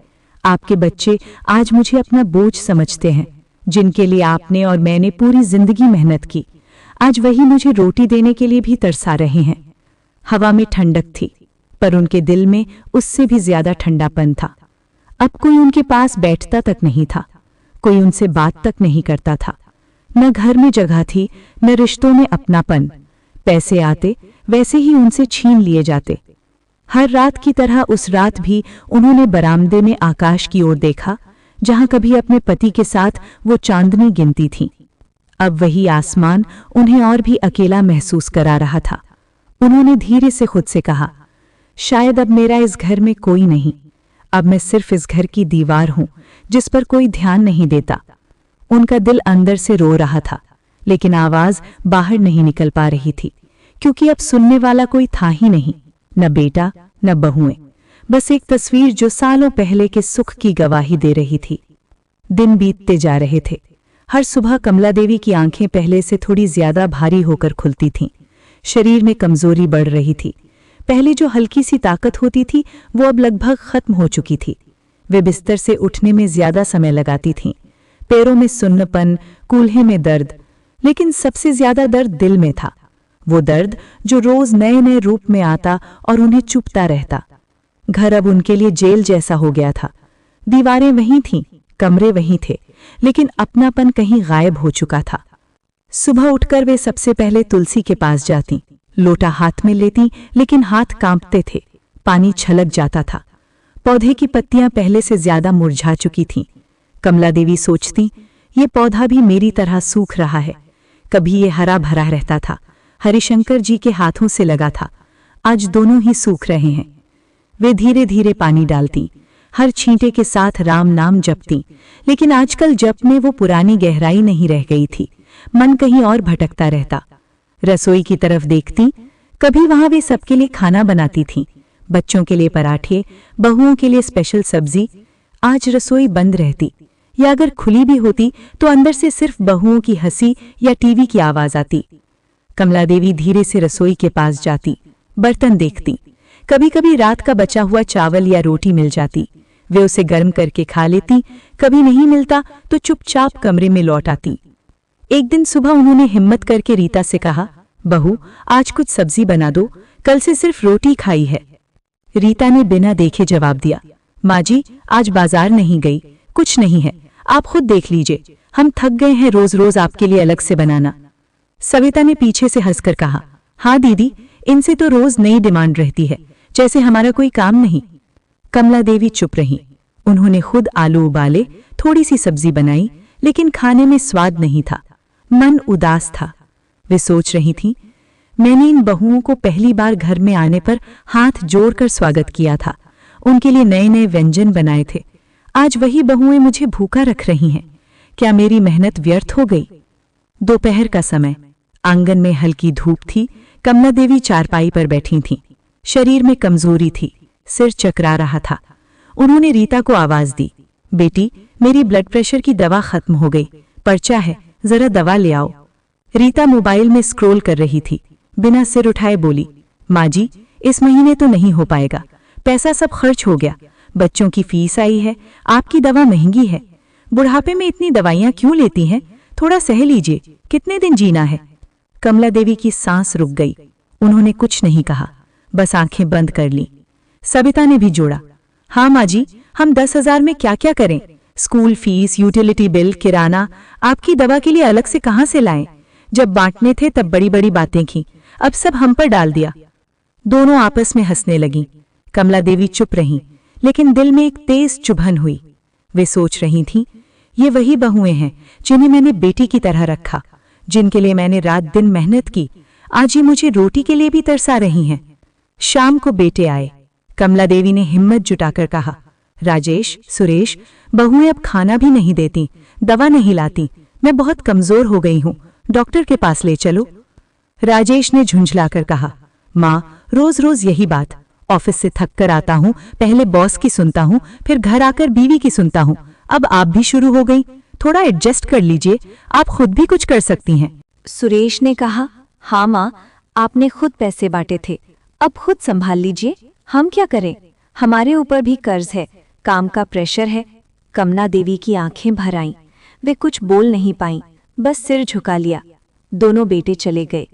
आपके बच्चे आज मुझे अपना बोझ समझते हैं, जिनके लिए आपने और मैंने पूरी जिंदगी मेहनत की। आज वही मुझे रोटी देने के लिए भी तरसा रहे हैं। हवा में ठंडक थी, पर उनके दिल में उससे भी ज्यादा ठंडापन था। अब कोई उनके पास बैठता तक नहीं था, कोई उनसे बात तक नहीं करता था। न घर में जगह थी, न रिश्तों में अपनापन। पैसे आते वैसे ही उनसे छीन लिए जाते। हर रात की तरह उस रात भी उन्होंने बरामदे में आकाश की ओर देखा, जहां कभी अपने पति के साथ वो चांदनी गिनती थीं। अब वही आसमान उन्हें और भी अकेला महसूस करा रहा था। उन्होंने धीरे से खुद से कहा, शायद अब मेरा इस घर में कोई नहीं। अब मैं सिर्फ इस घर की दीवार हूं, जिस पर कोई ध्यान नहीं देता। उनका दिल अंदर से रो रहा था, लेकिन आवाज बाहर नहीं निकल पा रही थी, क्योंकि अब सुनने वाला कोई था ही नहीं। न बेटा, न बहुएं, बस एक तस्वीर जो सालों पहले के सुख की गवाही दे रही थी। दिन बीतते जा रहे थे। हर सुबह कमला देवी की आंखें पहले से थोड़ी ज्यादा भारी होकर खुलती थीं। शरीर में कमजोरी बढ़ रही थी। पहले जो हल्की सी ताकत होती थी, वो अब लगभग खत्म हो चुकी थी। वे बिस्तर से उठने में ज्यादा समय लगाती थीं। पैरों में सुन्नपन, कूल्हे में दर्द, लेकिन सबसे ज्यादा दर्द दिल में था। वो दर्द जो रोज नए नए रूप में आता और उन्हें चुभता रहता। घर अब उनके लिए जेल जैसा हो गया था। दीवारें वहीं थीं, कमरे वहीं थे, लेकिन अपनापन कहीं गायब हो चुका था। सुबह उठकर वे सबसे पहले तुलसी के पास जाती, लोटा हाथ में लेती, लेकिन हाथ कांपते थे, पानी छलक जाता था। पौधे की पत्तियां पहले से ज्यादा मुरझा चुकी थीं। कमला देवी सोचती, ये पौधा भी मेरी तरह सूख रहा है। कभी ये हरा भरा रहता था, हरिशंकर जी के हाथों से लगा था, आज दोनों ही सूख रहे हैं। वे धीरे धीरे पानी डालती, हर छींटे के साथ राम नाम जपती, लेकिन आजकल जप में वो पुरानी गहराई नहीं रह गई थी। मन कहीं और भटकता रहता। रसोई की तरफ देखती, कभी वहां वे सबके लिए खाना बनाती थीं, बच्चों के लिए पराठे, बहुओं के लिए स्पेशल सब्जी। आज रसोई बंद रहती, या अगर खुली भी होती तो अंदर से सिर्फ बहुओं की हंसी या टीवी की आवाज आती। कमला देवी धीरे से रसोई के पास जाती, बर्तन देखती। कभी कभी रात का बचा हुआ चावल या रोटी मिल जाती, वे उसे गर्म करके खा लेती। कभी नहीं मिलता तो चुपचाप कमरे में लौट आती। एक दिन सुबह उन्होंने हिम्मत करके रीता से कहा, बहू, आज कुछ सब्जी बना दो, कल से सिर्फ रोटी खाई है। रीता ने बिना देखे जवाब दिया, माँ जी, आज बाजार नहीं गई, कुछ नहीं है, आप खुद देख लीजिए, हम थक गए हैं रोज रोज आपके लिए अलग से बनाना। सविता ने पीछे से हंसकर कहा, हाँ दीदी, इनसे तो रोज नई डिमांड रहती है, जैसे हमारा कोई काम नहीं। कमला देवी चुप रहीं। उन्होंने खुद आलू उबाले, थोड़ी सी सब्जी बनाई, लेकिन खाने में स्वाद नहीं था। मन उदास था। वे सोच रही थीं, मैंने इन बहुओं को पहली बार घर में आने पर हाथ जोड़कर स्वागत किया था, उनके लिए नए नए व्यंजन बनाए थे। आज वही बहुएं मुझे भूखा रख रही हैं। क्या मेरी मेहनत व्यर्थ हो गई? दोपहर का समय, आंगन में हल्की धूप थी। कमला देवी चारपाई पर बैठी थीं। शरीर में कमजोरी थी, सिर चकरा रहा था। उन्होंने रीता को आवाज दी, बेटी, मेरी ब्लड प्रेशर की दवा खत्म हो गई, पर्चा है, जरा दवा ले आओ। रीता मोबाइल में स्क्रॉल कर रही थी, बिना सिर उठाए बोली, माँ जी, इस महीने तो नहीं हो पाएगा, पैसा सब खर्च हो गया, बच्चों की फीस आई है, आपकी दवा महंगी है। बुढ़ापे में इतनी दवाइयां क्यों लेती हैं? थोड़ा सह लीजिए, कितने दिन जीना है? कमला देवी की सांस रुक गई। उन्होंने कुछ नहीं कहा, बस आंखें बंद कर ली। सविता ने भी जोड़ा, हाँ माँ जी, हम 10,000 में क्या क्या करें? स्कूल फीस, यूटिलिटी बिल, किराना, आपकी दवा के लिए अलग से कहाँ से लाएं? जब बांटने थे तब बड़ी बड़ी बातें की, अब सब हम पर डाल दिया। दोनों आपस में हंसने लगीं। कमला देवी चुप रहीं, लेकिन दिल में एक तेज चुभन हुई। वे सोच रही थीं, ये वही बहुएं हैं जिन्हें मैंने बेटी की तरह रखा, जिनके लिए मैंने रात दिन मेहनत की, आज ये मुझे रोटी के लिए भी तरसा रही हैं। शाम को बेटे आए। कमला देवी ने हिम्मत जुटाकर कहा, राजेश, सुरेश, बहुएं अब खाना भी नहीं देती, दवा नहीं लाती, मैं बहुत कमजोर हो गई हूं, डॉक्टर के पास ले चलो। राजेश ने झुंझलाकर कहा, माँ, रोज रोज यही बात, ऑफिस से थक कर आता हूं, पहले बॉस की सुनता हूं, फिर घर आकर बीवी की सुनता हूं, अब आप भी शुरू हो गई, थोड़ा एडजस्ट कर लीजिए, आप खुद भी कुछ कर सकती हैं। सुरेश ने कहा, हाँ माँ, आपने खुद पैसे बांटे थे, अब खुद संभाल लीजिए, हम क्या करें, हमारे ऊपर भी कर्ज है, काम का प्रेशर है। कमला देवी की आंखें भर आईं, वे कुछ बोल नहीं पाईं, बस सिर झुका लिया। दोनों बेटे चले गए।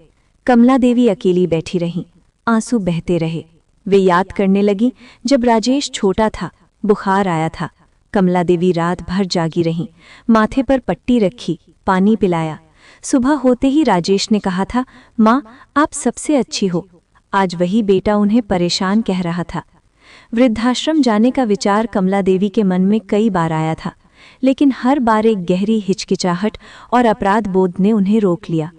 कमला देवी अकेली बैठी रहीं, आंसू बहते रहे। वे याद करने लगी जब राजेश छोटा था, बुखार आया था। कमला देवी रात भर जागी रहीं, माथे पर पट्टी रखी, पानी पिलाया। सुबह होते ही राजेश ने कहा था, माँ, आप सबसे अच्छी हो। आज वही बेटा उन्हें परेशान कह रहा था। वृद्धाश्रम जाने का विचार कमला देवी के मन में कई बार आया था, लेकिन हर बार एक गहरी हिचकिचाहट और अपराध बोध ने उन्हें रोक लिया।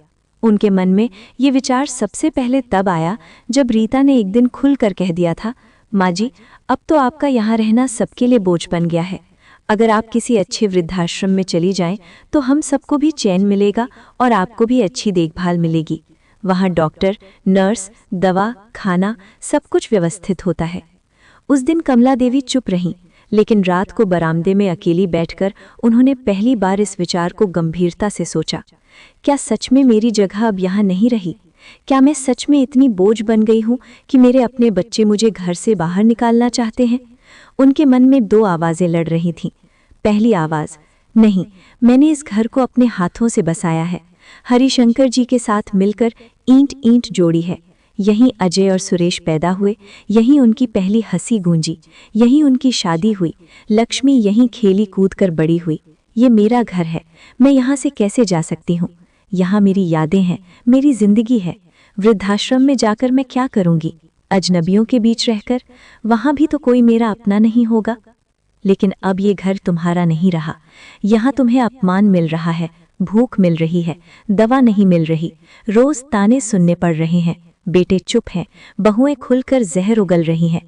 उनके मन में ये विचार सबसे पहले तब आया जब रीता ने एक दिन खुलकर कह दिया था, माँ जी, अब तो आपका यहाँ रहना सबके लिए बोझ बन गया है। अगर आप किसी अच्छे वृद्धाश्रम में चली जाएं तो हम सबको भी चैन मिलेगा और आपको भी अच्छी देखभाल मिलेगी। वहाँ डॉक्टर, नर्स, दवा, खाना सब कुछ व्यवस्थित होता है। उस दिन कमला देवी चुप रहीं, लेकिन रात को बरामदे में अकेली बैठकर उन्होंने पहली बार इस विचार को गंभीरता से सोचा, क्या सच में मेरी जगह अब यहाँ नहीं रही? क्या मैं सच में इतनी बोझ बन गई हूँ कि मेरे अपने बच्चे मुझे घर से बाहर निकालना चाहते हैं? उनके मन में दो आवाज़ें लड़ रही थीं। पहली आवाज़, नहीं, मैंने इस घर को अपने हाथों से बसाया है, हरिशंकर जी के साथ मिलकर ईंट ईंट जोड़ी है। यहीं अजय और सुरेश पैदा हुए, यहीं उनकी पहली हंसी गूंजी, यहीं उनकी शादी हुई, लक्ष्मी यहीं खेली कूद कर बड़ी हुई। ये मेरा घर है, मैं यहाँ से कैसे जा सकती हूँ? यहाँ मेरी यादें हैं, मेरी जिंदगी है। वृद्धाश्रम में जाकर मैं क्या करूँगी? अजनबियों के बीच रहकर? वहाँ भी तो कोई मेरा अपना नहीं होगा। लेकिन अब ये घर तुम्हारा नहीं रहा। यहाँ तुम्हें अपमान मिल रहा है, भूख मिल रही है, दवा नहीं मिल रही, रोज ताने सुनने पड़ रहे हैं। बेटे चुप हैं, बहुएं खुलकर जहर उगल रही हैं।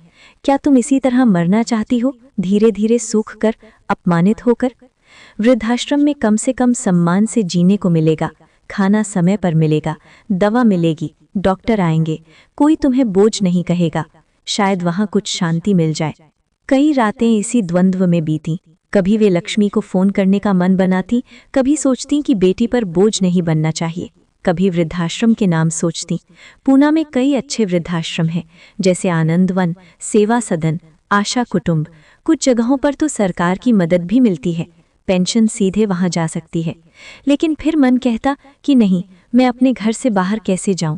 क्या तुम इसी तरह मरना चाहती हो, धीरे धीरे सूख कर, अपमानित होकर? वृद्धाश्रम में कम से कम सम्मान से जीने को मिलेगा, खाना समय पर मिलेगा, दवा मिलेगी, डॉक्टर आएंगे, कोई तुम्हें बोझ नहीं कहेगा। शायद वहाँ कुछ शांति मिल जाए। कई रातें इसी द्वंद्व में बीती। कभी वे लक्ष्मी को फोन करने का मन बनाती, कभी सोचती कि बेटी पर बोझ नहीं बनना चाहिए, कभी वृद्धाश्रम के नाम सोचती। पूना में कई अच्छे वृद्धाश्रम हैं, जैसे आनंदवन, सेवा सदन, आशा कुटुंब। कुछ जगहों पर तो सरकार की मदद भी मिलती है, पेंशन सीधे वहां जा सकती है। लेकिन फिर मन कहता कि नहीं, मैं अपने घर से बाहर कैसे जाऊं?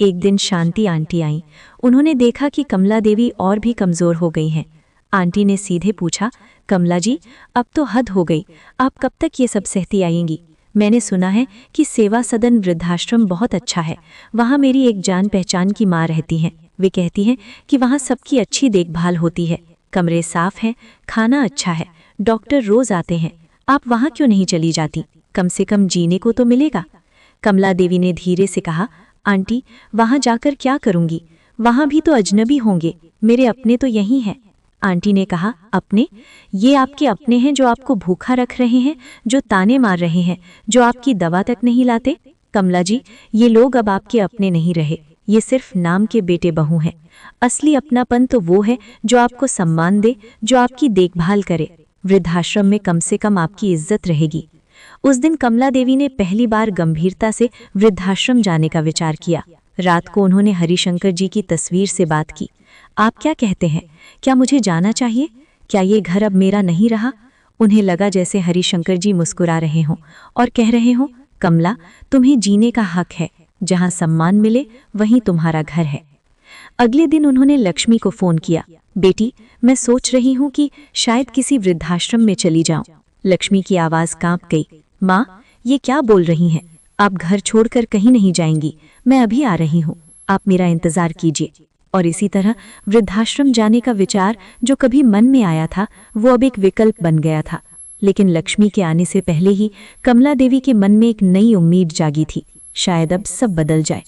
एक दिन शांति आंटी आईं। उन्होंने देखा कि कमला देवी और भी कमजोर हो गई हैं। आंटी ने सीधे पूछा, कमला जी, अब तो हद हो गई, आप कब तक ये सब सहती आएंगी? मैंने सुना है कि सेवा सदन वृद्धाश्रम बहुत अच्छा है, वहाँ मेरी एक जान पहचान की माँ रहती हैं। वे कहती हैं कि वहाँ सबकी अच्छी देखभाल होती है, कमरे साफ हैं, खाना अच्छा है, डॉक्टर रोज आते हैं। आप वहाँ क्यों नहीं चली जाती? कम से कम जीने को तो मिलेगा। कमला देवी ने धीरे से कहा, आंटी, वहाँ जाकर क्या करूँगी? वहाँ भी तो अजनबी होंगे, मेरे अपने तो यही हैं। आंटी ने कहा, अपने? ये आपके अपने हैं जो आपको भूखा रख रहे हैं, जो ताने मार रहे हैं, जो आपकी दवा तक नहीं लाते? कमला जी, ये लोग अब आपके अपने नहीं रहे, ये सिर्फ नाम के बेटे बहू हैं। असली अपनापन तो वो है जो आपको सम्मान दे, जो आपकी देखभाल करे। वृद्धाश्रम में कम से कम आपकी इज्जत रहेगी। उस दिन कमला देवी ने पहली बार गंभीरता से वृद्धाश्रम जाने का विचार किया। रात को उन्होंने हरिशंकर जी की तस्वीर से बात की। आप क्या कहते हैं, क्या मुझे जाना चाहिए? क्या ये घर अब मेरा नहीं रहा? उन्हें लगा जैसे हरिशंकर जी मुस्कुरा रहे हों और कह रहे हों, कमला, तुम्हें जीने का हक है, जहां सम्मान मिले वहीं तुम्हारा घर है। अगले दिन उन्होंने लक्ष्मी को फोन किया, बेटी, मैं सोच रही हूं कि शायद किसी वृद्धाश्रम में चली जाऊं। लक्ष्मी की आवाज कांप गई। माँ, ये क्या बोल रही हैं? आप घर छोड़कर कहीं नहीं जाएंगी, मैं अभी आ रही हूँ, आप मेरा इंतजार कीजिए। और इसी तरह वृद्धाश्रम जाने का विचार जो कभी मन में आया था वो अब एक विकल्प बन गया था। लेकिन लक्ष्मी के आने से पहले ही कमला देवी के मन में एक नई उम्मीद जागी थी, शायद अब सब बदल जाए।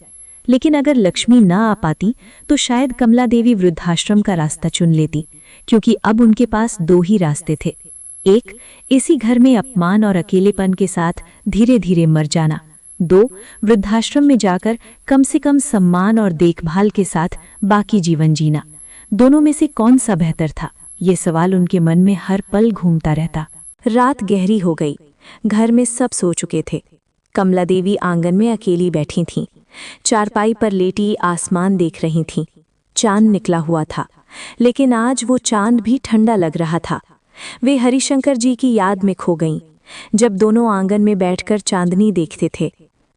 लेकिन अगर लक्ष्मी ना आ पाती तो शायद कमला देवी वृद्धाश्रम का रास्ता चुन लेती, क्योंकि अब उनके पास दो ही रास्ते थे। एक, इसी घर में अपमान और अकेलेपन के साथ धीरे धीरे मर जाना। दो, वृद्धाश्रम में जाकर कम से कम सम्मान और देखभाल के साथ बाकी जीवन जीना। दोनों में से कौन सा बेहतर था, ये सवाल उनके मन में हर पल घूमता रहता। रात गहरी हो गई। घर में सब सो चुके थे। कमला देवी आंगन में अकेली बैठी थीं। चारपाई पर लेटी आसमान देख रही थीं। चांद निकला हुआ था, लेकिन आज वो चांद भी ठंडा लग रहा था। वे हरिशंकर जी की याद में खो गईं, जब दोनों आंगन में बैठकर चांदनी देखते थे।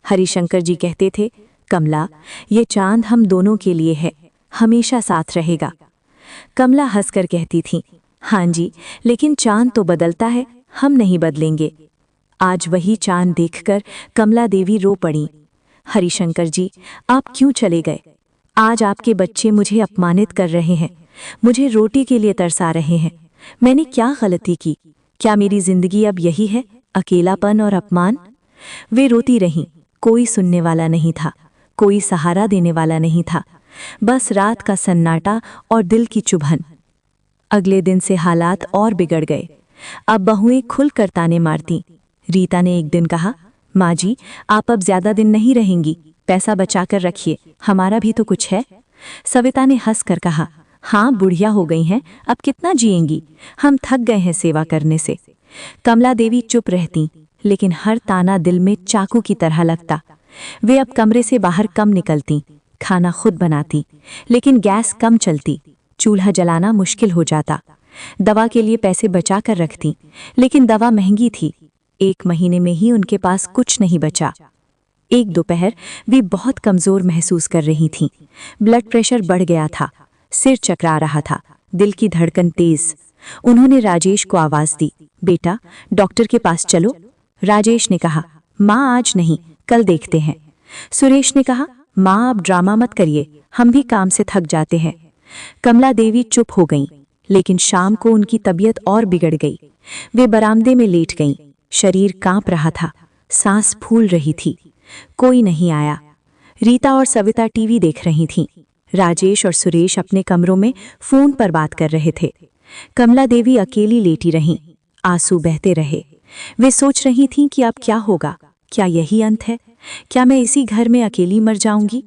हरिशंकर जी कहते थे, कमला, ये चांद हम दोनों के लिए है, हमेशा साथ रहेगा। कमला हंसकर कहती थी, हाँ जी, लेकिन चांद तो बदलता है, हम नहीं बदलेंगे। आज वही चांद देखकर कमला देवी रो पड़ी। हरिशंकर जी, आप क्यों चले गए? आज आपके बच्चे मुझे अपमानित कर रहे हैं, मुझे रोटी के लिए तरसा रहे हैं। मैंने क्या गलती की? क्या मेरी जिंदगी अब यही है, अकेलापन और अपमान? वे रोती रहीं। कोई सुनने वाला नहीं था, कोई सहारा देने वाला नहीं था, बस रात का सन्नाटा और दिल की चुभन। अगले दिन से हालात और बिगड़ गए। अब बहुएं खुलकर ताने मारती। रीता ने एक दिन कहा, माँ जी, आप अब ज्यादा दिन नहीं रहेंगी, पैसा बचाकर रखिए, हमारा भी तो कुछ है। सविता ने हंसकर कहा, हाँ, बुढ़िया हो गई हैं, अब कितना जिएंगी, हम थक गए हैं सेवा करने से। कमला देवी चुप रहती, लेकिन हर ताना दिल में चाकू की तरह लगता। वे अब कमरे से बाहर कम निकलती, खाना खुद बनाती, लेकिन गैस कम चलती, चूल्हा जलाना मुश्किल हो जाता। दवा के लिए पैसे बचा कर रखती, लेकिन दवा महंगी थी। 1 महीने में ही उनके पास कुछ नहीं बचा। एक दोपहर वे बहुत कमजोर महसूस कर रही थीं। ब्लड प्रेशर बढ़ गया था, सिर चकरा रहा था, दिल की धड़कन तेज। उन्होंने राजेश को आवाज दी, बेटा, डॉक्टर के पास चलो। राजेश ने कहा, माँ आज नहीं, कल देखते हैं। सुरेश ने कहा, माँ अब ड्रामा मत करिए, हम भी काम से थक जाते हैं। कमला देवी चुप हो गईं, लेकिन शाम को उनकी तबीयत और बिगड़ गई। वे बरामदे में लेट गईं, शरीर कांप रहा था, सांस फूल रही थी। कोई नहीं आया। रीता और सविता टीवी देख रही थीं। राजेश और सुरेश अपने कमरों में फोन पर बात कर रहे थे। कमला देवी अकेली लेटी रहीं, आंसू बहते रहे। वे सोच रही थीं कि अब क्या होगा, क्या यही अंत है? क्या मैं इसी घर में अकेली मर जाऊंगी?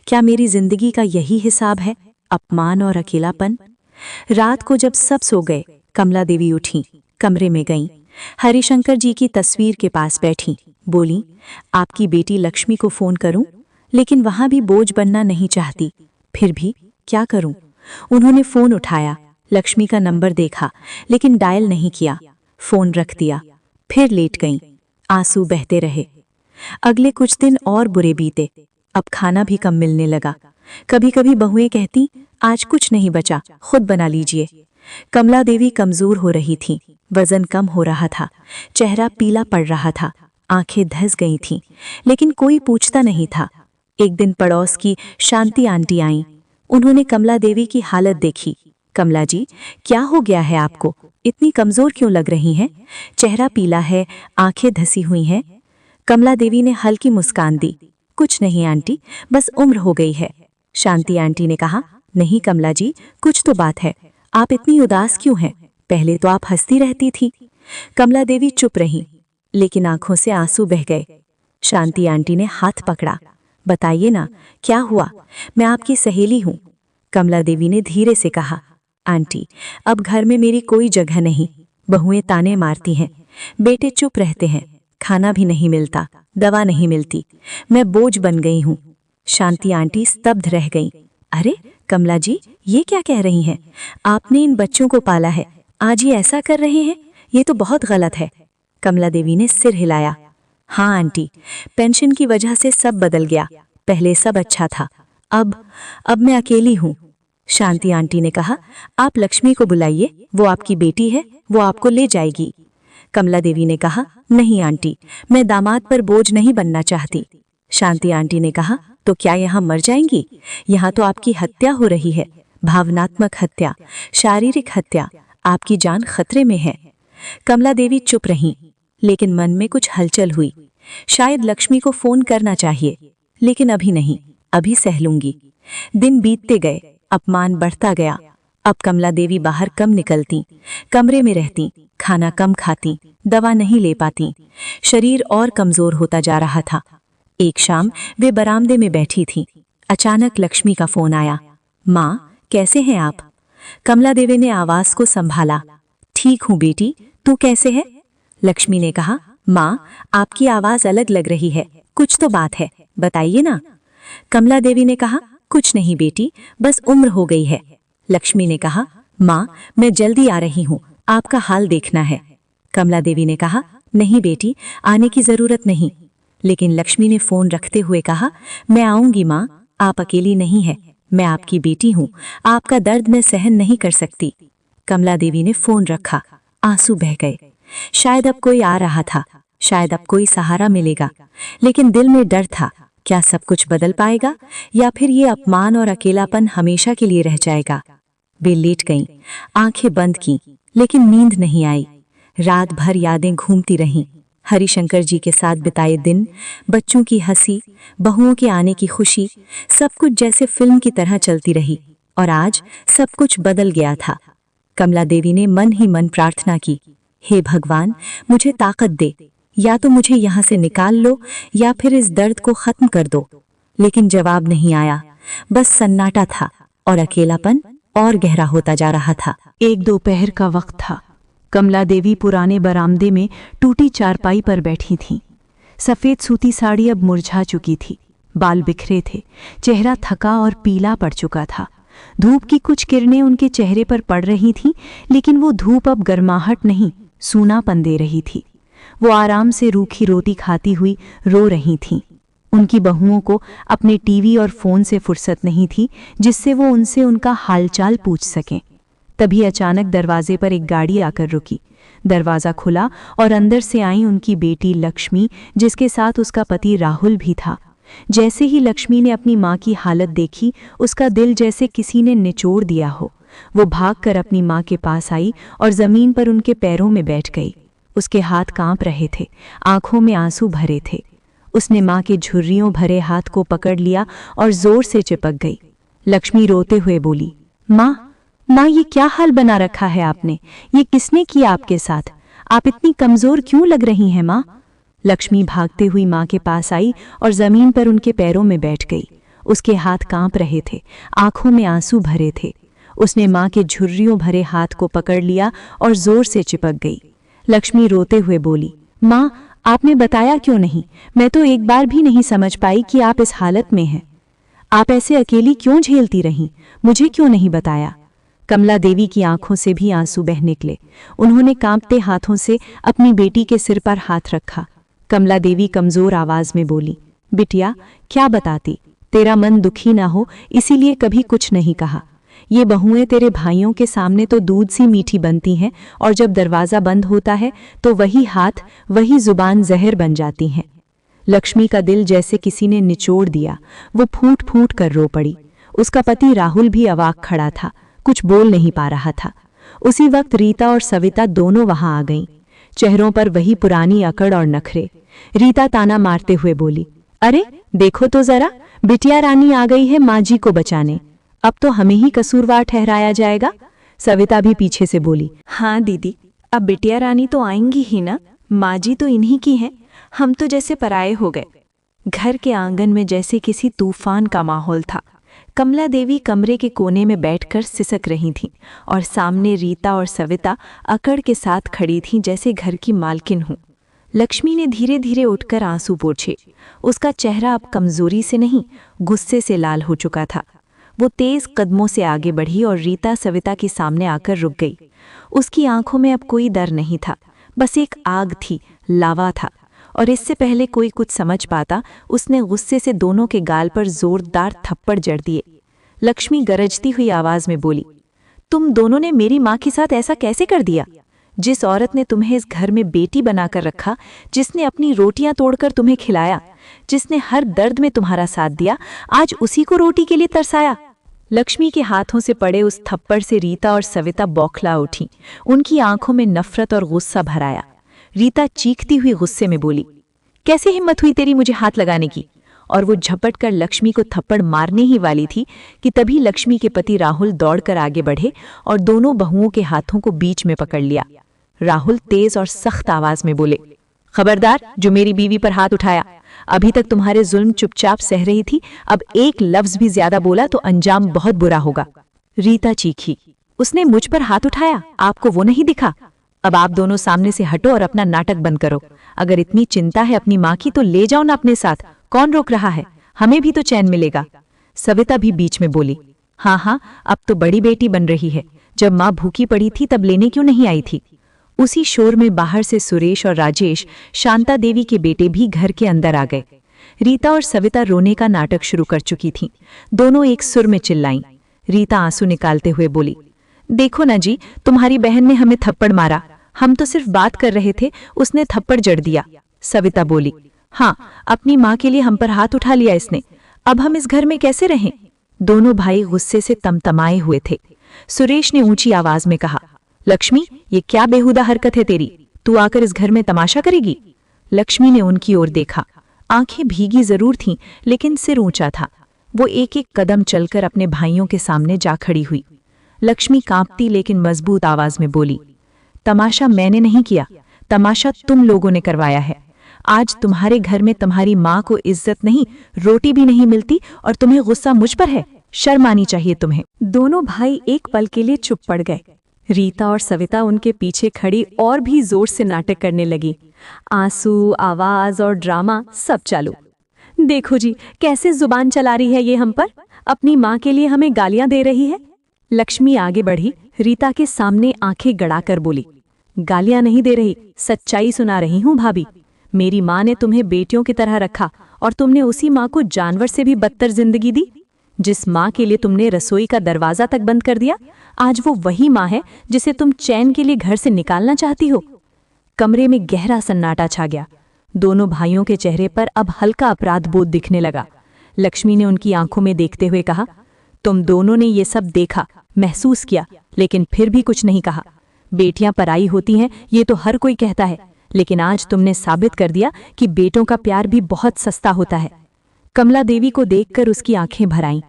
क्या मेरी जिंदगी का यही हिसाब है, अपमान और अकेलापन? रात को जब सब सो गए, कमला देवी उठी, कमरे में गईं, हरिशंकर जी की तस्वीर के पास बैठी, बोली, आपकी बेटी लक्ष्मी को फोन करूं? लेकिन वहां भी बोझ बनना नहीं चाहती। फिर भी क्या करूं? उन्होंने फोन उठाया, लक्ष्मी का नंबर देखा, लेकिन डायल नहीं किया। फोन रख दिया, फिर लेट गईं, आंसू बहते रहे। अगले कुछ दिन और बुरे बीते। अब खाना भी कम मिलने लगा। कभी कभी बहुएं कहती, आज कुछ नहीं बचा, खुद बना लीजिए। कमला देवी कमजोर हो रही थीं, वजन कम हो रहा था, चेहरा पीला पड़ रहा था, आंखें धंस गई थीं, लेकिन कोई पूछता नहीं था। एक दिन पड़ोस की शांति आंटी आईं। उन्होंने कमला देवी की हालत देखी। कमला जी, क्या हो गया है आपको? इतनी कमजोर क्यों लग रही हैं? चेहरा पीला है, आंखें धसी हुई हैं। कमला देवी ने हल्की मुस्कान दी, कुछ नहीं आंटी, बस उम्र हो गई है। शांति आंटी ने कहा, नहीं कमला जी, कुछ तो बात है, आप इतनी उदास क्यों हैं? पहले तो आप हंसती रहती थी। कमला देवी चुप रही, लेकिन आंखों से आंसू बह गए। शांति आंटी ने हाथ पकड़ा, बताइए ना, क्या हुआ? मैं आपकी सहेली हूं। कमला देवी ने धीरे से कहा, आंटी, अब घर में मेरी कोई जगह नहीं। बहुएं ताने मारती हैं, बेटे चुप रहते हैं, खाना भी नहीं मिलता, दवा नहीं मिलती, मैं बोझ बन गई हूं। शांति आंटी स्तब्ध रह गईं। अरे कमला जी, ये क्या कह रही हैं? आपने इन बच्चों को पाला है, आज ये ऐसा कर रहे हैं, ये तो बहुत गलत है। कमला देवी ने सिर हिलाया। हाँ आंटी, पेंशन की वजह से सब बदल गया। पहले सब अच्छा था, अब मैं अकेली हूँ। शांति आंटी ने कहा, आप लक्ष्मी को बुलाइए, वो आपकी बेटी है, वो आपको ले जाएगी। कमला देवी ने कहा, नहीं आंटी, मैं दामाद पर बोझ नहीं बनना चाहती। शांति आंटी ने कहा, तो क्या यहाँ मर जाएंगी? यहाँ तो आपकी हत्या हो रही है, भावनात्मक हत्या, शारीरिक हत्या, आपकी जान खतरे में है। कमला देवी चुप रहीं, लेकिन मन में कुछ हलचल हुई। शायद लक्ष्मी को फोन करना चाहिए, लेकिन अभी नहीं, अभी सह लूंगी। दिन बीतते गए, अपमान बढ़ता गया। अब कमला देवी बाहर कम निकलती, कमरे में रहती, खाना कम खाती, दवा नहीं ले पाती, शरीर और कमजोर होता जा रहा था। एक शाम वे बरामदे में बैठी थीं। अचानक लक्ष्मी का फोन आया। माँ, कैसे हैं आप? कमला देवी ने आवाज को संभाला। ठीक हूँ बेटी, तू कैसे है? लक्ष्मी ने कहा, माँ, आपकी आवाज अलग लग रही है, कुछ तो बात है, बताइए ना। कमला देवी ने कहा, कुछ नहीं बेटी, बस उम्र हो गई है। लक्ष्मी ने कहा, माँ, मैं जल्दी आ रही हूँ, आपका हाल देखना है। कमला देवी ने कहा, नहीं बेटी, आने की जरूरत नहीं। लेकिन लक्ष्मी ने फोन रखते हुए कहा, मैं आऊंगी माँ, आप अकेली नहीं है, मैं आपकी बेटी हूँ, आपका दर्द मैं सहन नहीं कर सकती। कमला देवी ने फोन रखा, आंसू बह गए। शायद अब कोई आ रहा था, शायद अब कोई सहारा मिलेगा, लेकिन दिल में डर था, क्या सब कुछ बदल पाएगा या फिर ये अपमान और अकेलापन हमेशा के लिए रह जाएगा। वे लेट गईं, आंखें बंद की, लेकिन नींद नहीं आई। रात भर यादें घूमती रहीं, हरिशंकर जी के साथ बिताए दिन, बच्चों की हंसी, बहुओं के आने की खुशी, सब कुछ जैसे फिल्म की तरह चलती रही। और आज सब कुछ बदल गया था। कमला देवी ने मन ही मन प्रार्थना की, हे भगवान, मुझे ताकत दे, या तो मुझे यहाँ से निकाल लो या फिर इस दर्द को खत्म कर दो। लेकिन जवाब नहीं आया, बस सन्नाटा था और अकेलापन और गहरा होता जा रहा था। एक दोपहर का वक्त था। कमला देवी पुराने बरामदे में टूटी चारपाई पर बैठी थीं। सफ़ेद सूती साड़ी अब मुरझा चुकी थी, बाल बिखरे थे, चेहरा थका और पीला पड़ चुका था। धूप की कुछ किरणें उनके चेहरे पर पड़ रही थीं, लेकिन वो धूप अब गर्माहट नहीं, सूनापन दे रही थी। वो आराम से रूखी रोटी खाती हुई रो रही थीं। उनकी बहुओं को अपने टीवी और फोन से फुर्सत नहीं थी, जिससे वो उनसे उनका हालचाल पूछ सकें। तभी अचानक दरवाजे पर एक गाड़ी आकर रुकी। दरवाज़ा खुला और अंदर से आई उनकी बेटी लक्ष्मी, जिसके साथ उसका पति राहुल भी था। जैसे ही लक्ष्मी ने अपनी माँ की हालत देखी, उसका दिल जैसे किसी ने निचोड़ दिया हो। वो भागकर अपनी माँ के पास आई और ज़मीन पर उनके पैरों में बैठ गई। उसके हाथ कांप रहे थे, आंखों में आंसू भरे थे। उसने माँ के झुर्रियों भरे हाथ को पकड़ लिया और जोर से चिपक गई। लक्ष्मी रोते हुए बोली, माँ, ये क्या हाल बना रखा है आपने? ये किसने किया आपके साथ? आप इतनी कमज़ोर क्यों लग रही हैं माँ? लक्ष्मी भागते हुई माँ के पास आई और ज़मीन पर उनके पैरों में बैठ गई। उसके हाथ कांप रहे थे, आंखों में आंसू भरे थे। उसने माँ के झुर्रियों भरे हाथ को पकड़ लिया और जोर से चिपक गई। लक्ष्मी रोते हुए बोली, माँ, आपने बताया क्यों नहीं? मैं तो एक बार भी नहीं समझ पाई कि आप इस हालत में हैं। आप ऐसे अकेली क्यों झेलती रहीं? मुझे क्यों नहीं बताया? कमला देवी की आंखों से भी आंसू बह निकले। उन्होंने कांपते हाथों से अपनी बेटी के सिर पर हाथ रखा। कमला देवी कमजोर आवाज में बोली, बिटिया, क्या बताती? तेरा मन दुखी ना हो इसीलिए कभी कुछ नहीं कहा। ये बहुएं तेरे भाइयों के सामने तो दूध सी मीठी बनती हैं, और जब दरवाज़ा बंद होता है तो वही हाथ, वही जुबान जहर बन जाती हैं। लक्ष्मी का दिल जैसे किसी ने निचोड़ दिया। वो फूट फूट कर रो पड़ी। उसका पति राहुल भी अवाक खड़ा था, कुछ बोल नहीं पा रहा था। उसी वक्त रीता और सविता दोनों वहां आ गईं। चेहरों पर वही पुरानी अकड़ और नखरे। रीता ताना मारते हुए बोली, अरे देखो तो जरा, बिटिया रानी आ गई है माँ जी को बचाने। अब तो हमें ही कसूरवार ठहराया जाएगा। सविता भी पीछे से बोली, हाँ दीदी, अब बिटिया रानी तो आएंगी ही ना, माँ जी तो इन्हीं की हैं। हम तो जैसे पराये हो गए। घर के आंगन में जैसे किसी तूफान का माहौल था। कमला देवी कमरे के कोने में बैठकर सिसक रही थीं और सामने रीता और सविता अकड़ के साथ खड़ी थीं जैसे घर की मालकिन हूँ। लक्ष्मी ने धीरे धीरे उठकर आंसू पोंछे। उसका चेहरा अब कमजोरी से नहीं, गुस्से से लाल हो चुका था। वो तेज कदमों से आगे बढ़ी और रीता सविता के सामने आकर रुक गई। उसकी आंखों में अब कोई डर नहीं था, बस एक आग थी, लावा था। और इससे पहले कोई कुछ समझ पाता, उसने गुस्से से दोनों के गाल पर जोरदार थप्पड़ जड़ दिए। लक्ष्मी गरजती हुई आवाज में बोली, तुम दोनों ने मेरी माँ के साथ ऐसा कैसे कर दिया? जिस औरत ने तुम्हें इस घर में बेटी बनाकर रखा, जिसने अपनी रोटियां तोड़कर तुम्हें खिलाया, जिसने हर दर्द में तुम्हारा साथ दिया, आज उसी को रोटी के लिए तरसाया। लक्ष्मी के हाथों से पड़े उस थप्पड़ से रीता और सविता बौखला उठी। उनकी आंखों में नफरत और गुस्सा भर आया। रीता चीखती हुई गुस्से में बोली, कैसे हिम्मत हुई तेरी मुझे हाथ लगाने की? और वो झपट कर लक्ष्मी को थप्पड़ मारने ही वाली थी कि तभी लक्ष्मी के पति राहुल दौड़कर आगे बढ़े और दोनों बहुओं के हाथों को बीच में पकड़ लिया। राहुल तेज और सख्त आवाज में बोले, खबरदार जो मेरी बीवी पर हाथ उठाया। अभी तक तुम्हारे जुल्म चुपचाप सह रही थी, अब एक लफ्ज भी ज्यादा बोला तो अंजाम बहुत बुरा होगा। रीता चीखी, उसने मुझ पर हाथ उठाया, आपको वो नहीं दिखा? अब आप दोनों सामने से हटो और अपना नाटक बंद करो। अगर इतनी चिंता है अपनी माँ की तो ले जाओ ना अपने साथ, कौन रोक रहा है? हमें भी तो चैन मिलेगा। सविता भी बीच में बोली, हाँ, अब तो बड़ी बेटी बन रही है, जब माँ भूखी पड़ी थी तब लेने क्यों नहीं आई थी? उसी शोर में बाहर से सुरेश और राजेश, शांता देवी के बेटे भी घर के अंदर आ गए। रीता और सविता रोने का नाटक शुरू कर चुकी थीं। दोनों एक सुर में चिल्लाईं। रीता आंसू निकालते हुए बोली, देखो ना जी, तुम्हारी बहन ने हमें थप्पड़ मारा, हम तो सिर्फ बात कर रहे थे, उसने थप्पड़ जड़ दिया। सविता बोली, हाँ, अपनी माँ के लिए हम पर हाथ उठा लिया इसने, अब हम इस घर में कैसे रहें? दोनों भाई गुस्से से तमतमाए हुए थे। सुरेश ने ऊंची आवाज में कहा, लक्ष्मी, ये क्या बेहुदा हरकत है तेरी? तू आकर इस घर में तमाशा करेगी? लक्ष्मी ने उनकी ओर देखा। आंखें भीगी जरूर थीं, लेकिन सिर ऊंचा था। वो एक एक कदम चलकर अपने भाइयों के सामने जा खड़ी हुई। लक्ष्मी कांपती लेकिन मजबूत आवाज में बोली, तमाशा मैंने नहीं किया, तमाशा तुम लोगों ने करवाया है। आज तुम्हारे घर में तुम्हारी माँ को इज्जत नहीं, रोटी भी नहीं मिलती और तुम्हें गुस्सा मुझ पर है। शर्म आनी चाहिए तुम्हें। दोनों भाई एक पल के लिए चुप पड़ गए। रीता और सविता उनके पीछे खड़ी और भी जोर से नाटक करने लगी। आंसू, आवाज और ड्रामा सब चालू। देखो जी, कैसे जुबान चला रही है ये हम पर, अपनी माँ के लिए हमें गालियां दे रही है। लक्ष्मी आगे बढ़ी, रीता के सामने आंखें गड़ाकर बोली, गालियां नहीं दे रही, सच्चाई सुना रही हूँ भाभी। मेरी माँ ने तुम्हें बेटियों की तरह रखा और तुमने उसी माँ को जानवर से भी बदतर जिंदगी दी। जिस माँ के लिए तुमने रसोई का दरवाजा तक बंद कर दिया, आज वो वही माँ है जिसे तुम चैन के लिए घर से निकालना चाहती हो। कमरे में गहरा सन्नाटा छा गया। दोनों भाइयों के चेहरे पर अब हल्का अपराध बोध दिखने लगा। लक्ष्मी ने उनकी आंखों में देखते हुए कहा, तुम दोनों ने ये सब देखा, महसूस किया, लेकिन फिर भी कुछ नहीं कहा। बेटियां पराई होती हैं ये तो हर कोई कहता है, लेकिन आज तुमने साबित कर दिया कि बेटों का प्यार भी बहुत सस्ता होता है। कमला देवी को देखकर उसकी आंखें भर आईं।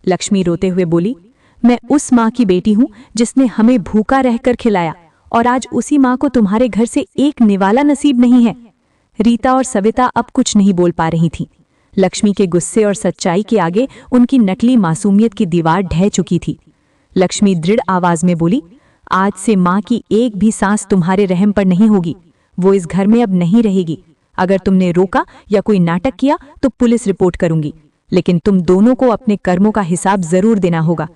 लक्ष्मी रोते हुए बोली, मैं उस माँ की बेटी हूँ जिसने हमें भूखा रहकर खिलाया और आज उसी माँ को तुम्हारे घर से एक निवाला नसीब नहीं है। रीता और सविता अब कुछ नहीं बोल पा रही थीं। लक्ष्मी के गुस्से और सच्चाई के आगे उनकी नकली मासूमियत की दीवार ढह चुकी थी। लक्ष्मी दृढ़ आवाज में बोली, आज से माँ की एक भी सांस तुम्हारे रहम पर नहीं होगी। वो इस घर में अब नहीं रहेगी। अगर तुमने रोका या कोई नाटक किया तो पुलिस रिपोर्ट करूंगी, लेकिन तुम दोनों को अपने कर्मों का हिसाब जरूर देना होगा।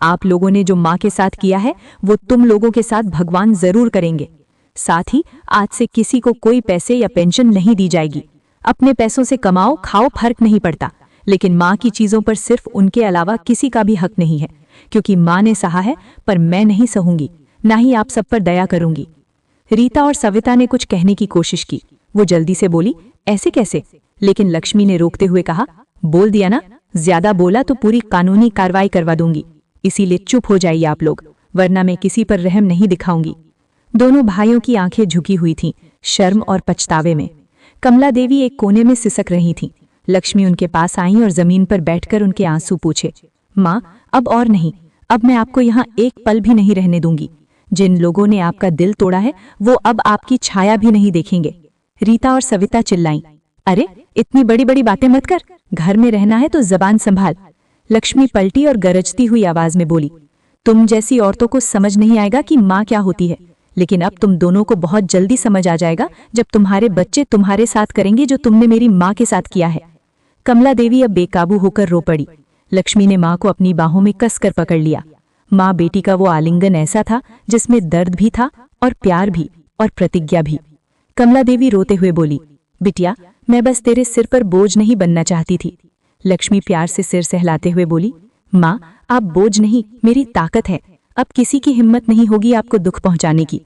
आप लोगों ने जो माँ के साथ किया है वो तुम लोगों के साथ भगवान जरूर करेंगे। साथ ही आज से किसी को कोई पैसे या पेंशन नहीं दी जाएगी। अपने पैसों से कमाओ खाओ, फर्क नहीं पड़ता, लेकिन माँ की चीजों पर सिर्फ उनके अलावा किसी का भी हक नहीं है, क्योंकि माँ ने सहा है, पर मैं नहीं सहूंगी, ना ही आप सब पर दया करूंगी। रीता और सविता ने कुछ कहने की कोशिश की। वो जल्दी से बोली, ऐसे कैसे? लेकिन लक्ष्मी ने रोकते हुए कहा, बोल दिया ना, ज्यादा बोला तो पूरी कानूनी कार्रवाई करवा दूंगी, इसीलिए चुप हो जाइए आप लोग, वरना मैं किसी पर रहम नहीं दिखाऊंगी। दोनों भाइयों की आंखें झुकी हुई थीं, शर्म और पछतावे में। कमला देवी एक कोने में सिसक रही थीं। लक्ष्मी उनके पास आई और जमीन पर बैठकर उनके आंसू पूछे, माँ, अब और नहीं, अब मैं आपको यहाँ एक पल भी नहीं रहने दूंगी। जिन लोगों ने आपका दिल तोड़ा है वो अब आपकी छाया भी नहीं देखेंगे। रीता और सविता चिल्लाईं, अरे इतनी बड़ी बड़ी बातें मत कर, घर में रहना है तो जबान संभाल। लक्ष्मी पलटी और गरजती हुई आवाज में बोली, तुम जैसी औरतों को समझ नहीं आएगा कि माँ क्या होती है, लेकिन अब तुम दोनों को बहुत जल्दी समझ आ जाएगा जब तुम्हारे बच्चे तुम्हारे साथ करेंगे जो तुमने मेरी माँ के साथ किया है। कमला देवी अब बेकाबू होकर रो पड़ी। लक्ष्मी ने माँ को अपनी बाहों में कसकर पकड़ लिया। माँ बेटी का वो आलिंगन ऐसा था जिसमें दर्द भी था और प्यार भी और प्रतिज्ञा भी। कमला देवी रोते हुए बोली, बिटिया, मैं बस तेरे सिर पर बोझ नहीं बनना चाहती थी। लक्ष्मी प्यार से सिर सहलाते हुए बोली, माँ, आप बोझ नहीं, मेरी ताकत है। अब किसी की हिम्मत नहीं होगी आपको दुख पहुंचाने की।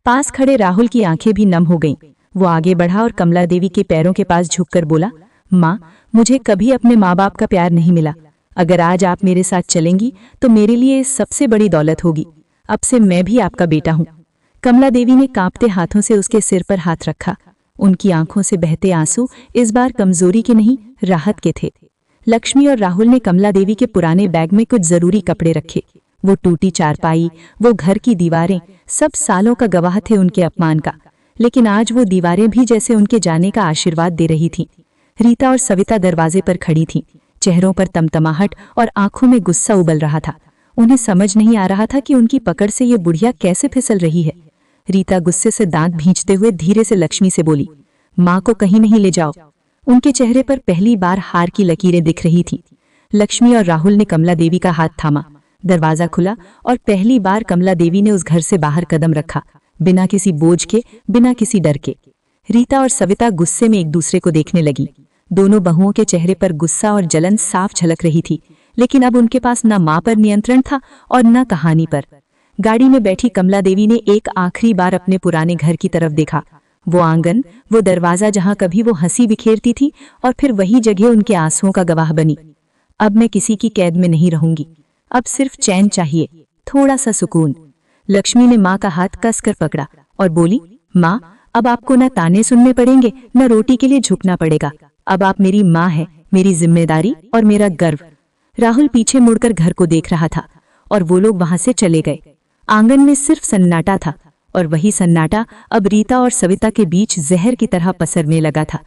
पास खड़े राहुल की आंखें भी नम हो गईं। वो आगे बढ़ा और कमला देवी के पैरों के पास झुककर बोला, माँ, मुझे कभी अपने माँ बाप का प्यार नहीं मिला। अगर आज आप मेरे साथ चलेंगी तो मेरे लिए सबसे बड़ी दौलत होगी। अब से मैं भी आपका बेटा हूँ। कमला देवी ने कांपते हाथों से उसके सिर पर हाथ रखा। उनकी आंखों से बहते आंसू इस बार कमजोरी के नहीं, राहत के थे। लक्ष्मी और राहुल ने कमला देवी के पुराने बैग में कुछ जरूरी कपड़े रखे। वो टूटी चारपाई, वो घर की दीवारें, सब सालों का गवाह थे उनके अपमान का। लेकिन आज वो दीवारें भी जैसे उनके जाने का आशीर्वाद दे रही थीं। रीता और सविता दरवाजे पर खड़ी थीं, चेहरों पर तमतमाहट और आंखों में गुस्सा उबल रहा था। उन्हें समझ नहीं आ रहा था कि उनकी पकड़ से ये बुढ़िया कैसे फिसल रही है। रीता गुस्से से दांत भींचते हुए धीरे से लक्ष्मी से बोली, माँ को कहीं नहीं ले जाओ। उनके चेहरे पर पहली बार हार की लकीरें दिख रही थीं। लक्ष्मी और राहुल ने कमला देवी का हाथ थामा। दरवाजा खुला और पहली बार कमला देवी ने उस घर से बाहर कदम रखा, बिना किसी बोझ के, बिना किसी डर के। रीता और सविता गुस्से में एक दूसरे को देखने लगी। दोनों बहुओं के चेहरे पर गुस्सा और जलन साफ झलक रही थी, लेकिन अब उनके पास न मां पर नियंत्रण था और न कहानी पर। गाड़ी में बैठी कमला देवी ने एक आखिरी बार अपने पुराने घर की तरफ देखा। वो आंगन, वो दरवाजा जहां कभी वो हंसी बिखेरती थी और फिर वही जगह उनके आंसुओं का गवाह बनी। अब मैं किसी की कैद में नहीं रहूंगी। अब सिर्फ चैन चाहिए, थोड़ा सा सुकून। लक्ष्मी ने माँ का हाथ कसकर पकड़ा और बोली, माँ, अब आपको न ताने सुनने पड़ेंगे, न रोटी के लिए झुकना पड़ेगा। अब आप मेरी माँ हैं, मेरी जिम्मेदारी और मेरा गर्व। राहुल पीछे मुड़कर घर को देख रहा था और वो लोग वहां से चले गए। आंगन में सिर्फ सन्नाटा था और वही सन्नाटा अब रीता और सविता के बीच जहर की तरह पसरने लगा था।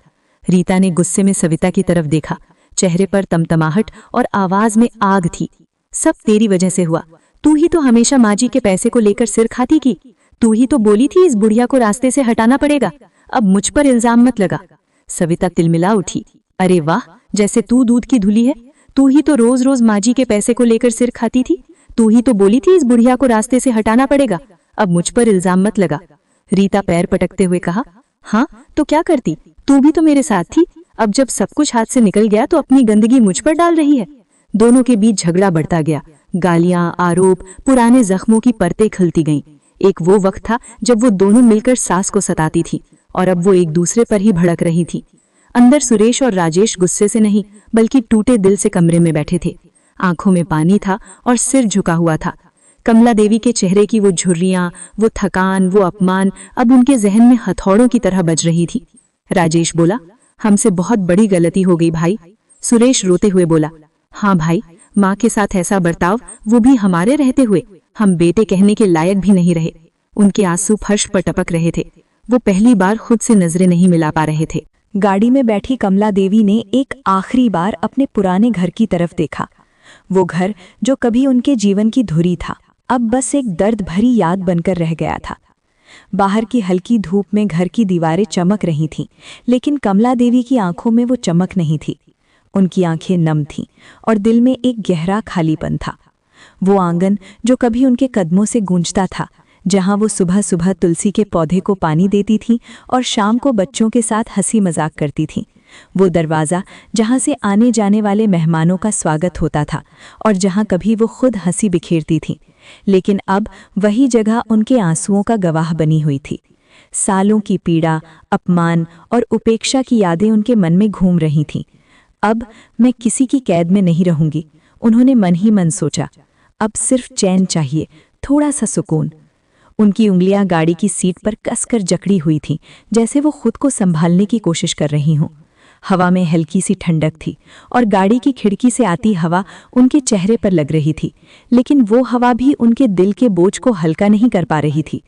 रीता ने गुस्से में सविता की तरफ देखा। चेहरे पर तमतमाहट और आवाज में आग थी। सब तेरी वजह से हुआ। तू ही तो हमेशा माजी के पैसे को लेकर सिर खाती की। तू ही तो बोली थी इस बुढ़िया को रास्ते से हटाना पड़ेगा। अब मुझ पर इल्जाम मत लगा। सविता तिलमिला उठी। अरे वाह, जैसे तू दूध की धुली है। तू ही तो रोज रोज माजी के पैसे को लेकर सिर खाती थी। तू ही तो बोली थी इस बुढ़िया को रास्ते से हटाना पड़ेगा। अब मुझ पर इल्जाम मत लगा। रीता पैर पटकते हुए कहा, हाँ तो क्या करती, तू भी तो मेरे साथ थी। अब जब सब कुछ हाथ से निकल गया तो अपनी गंदगी मुझ पर डाल रही है। दोनों के बीच झगड़ा बढ़ता गया। गालियां, आरोप, पुराने जख्मों की परतें खिलती गईं। एक वो वक्त था जब वो दोनों मिलकर सास को सताती थी और अब वो एक दूसरे पर ही भड़क रही थी। अंदर सुरेश और राजेश गुस्से से नहीं बल्कि टूटे दिल से कमरे में बैठे थे। आंखों में पानी था और सिर झुका हुआ था। कमला देवी के चेहरे की वो झुर्रियां, वो थकान, वो अपमान अब उनके जहन में हथौड़ों की तरह बज रही थी। राजेश बोला, हमसे बहुत बड़ी गलती हो गई भाई। सुरेश रोते हुए बोला, हाँ भाई, माँ के साथ ऐसा बर्ताव, वो भी हमारे रहते हुए, हम बेटे कहने के लायक भी नहीं रहे। उनके आंसू फर्श पर टपक रहे थे। वो पहली बार खुद से नजरें नहीं मिला पा रहे थे। गाड़ी में बैठी कमला देवी ने एक आखिरी बार अपने पुराने घर की तरफ देखा। वो घर जो कभी उनके जीवन की धुरी था, अब बस एक दर्द भरी याद बनकर रह गया था। बाहर की हल्की धूप में घर की दीवारें चमक रही थीं, लेकिन कमला देवी की आंखों में वो चमक नहीं थी। उनकी आंखें नम थीं और दिल में एक गहरा खालीपन था। वो आंगन जो कभी उनके कदमों से गूंजता था, जहां वो सुबह सुबह तुलसी के पौधे को पानी देती थीं और शाम को बच्चों के साथ हंसी मजाक करती थीं। वो दरवाज़ा जहां से आने जाने वाले मेहमानों का स्वागत होता था और जहां कभी वो खुद हंसी बिखेरती थीं, लेकिन अब वही जगह उनके आंसुओं का गवाह बनी हुई थी। सालों की पीड़ा, अपमान और उपेक्षा की यादें उनके मन में घूम रही थीं। अब मैं किसी की कैद में नहीं रहूंगी, उन्होंने मन ही मन सोचा। अब सिर्फ चैन चाहिए, थोड़ा सा सुकून। उनकी उंगलियां गाड़ी की सीट पर कसकर जकड़ी हुई थीं, जैसे वो खुद को संभालने की कोशिश कर रही हों। हवा में हल्की सी ठंडक थी और गाड़ी की खिड़की से आती हवा उनके चेहरे पर लग रही थी, लेकिन वो हवा भी उनके दिल के बोझ को हल्का नहीं कर पा रही थी।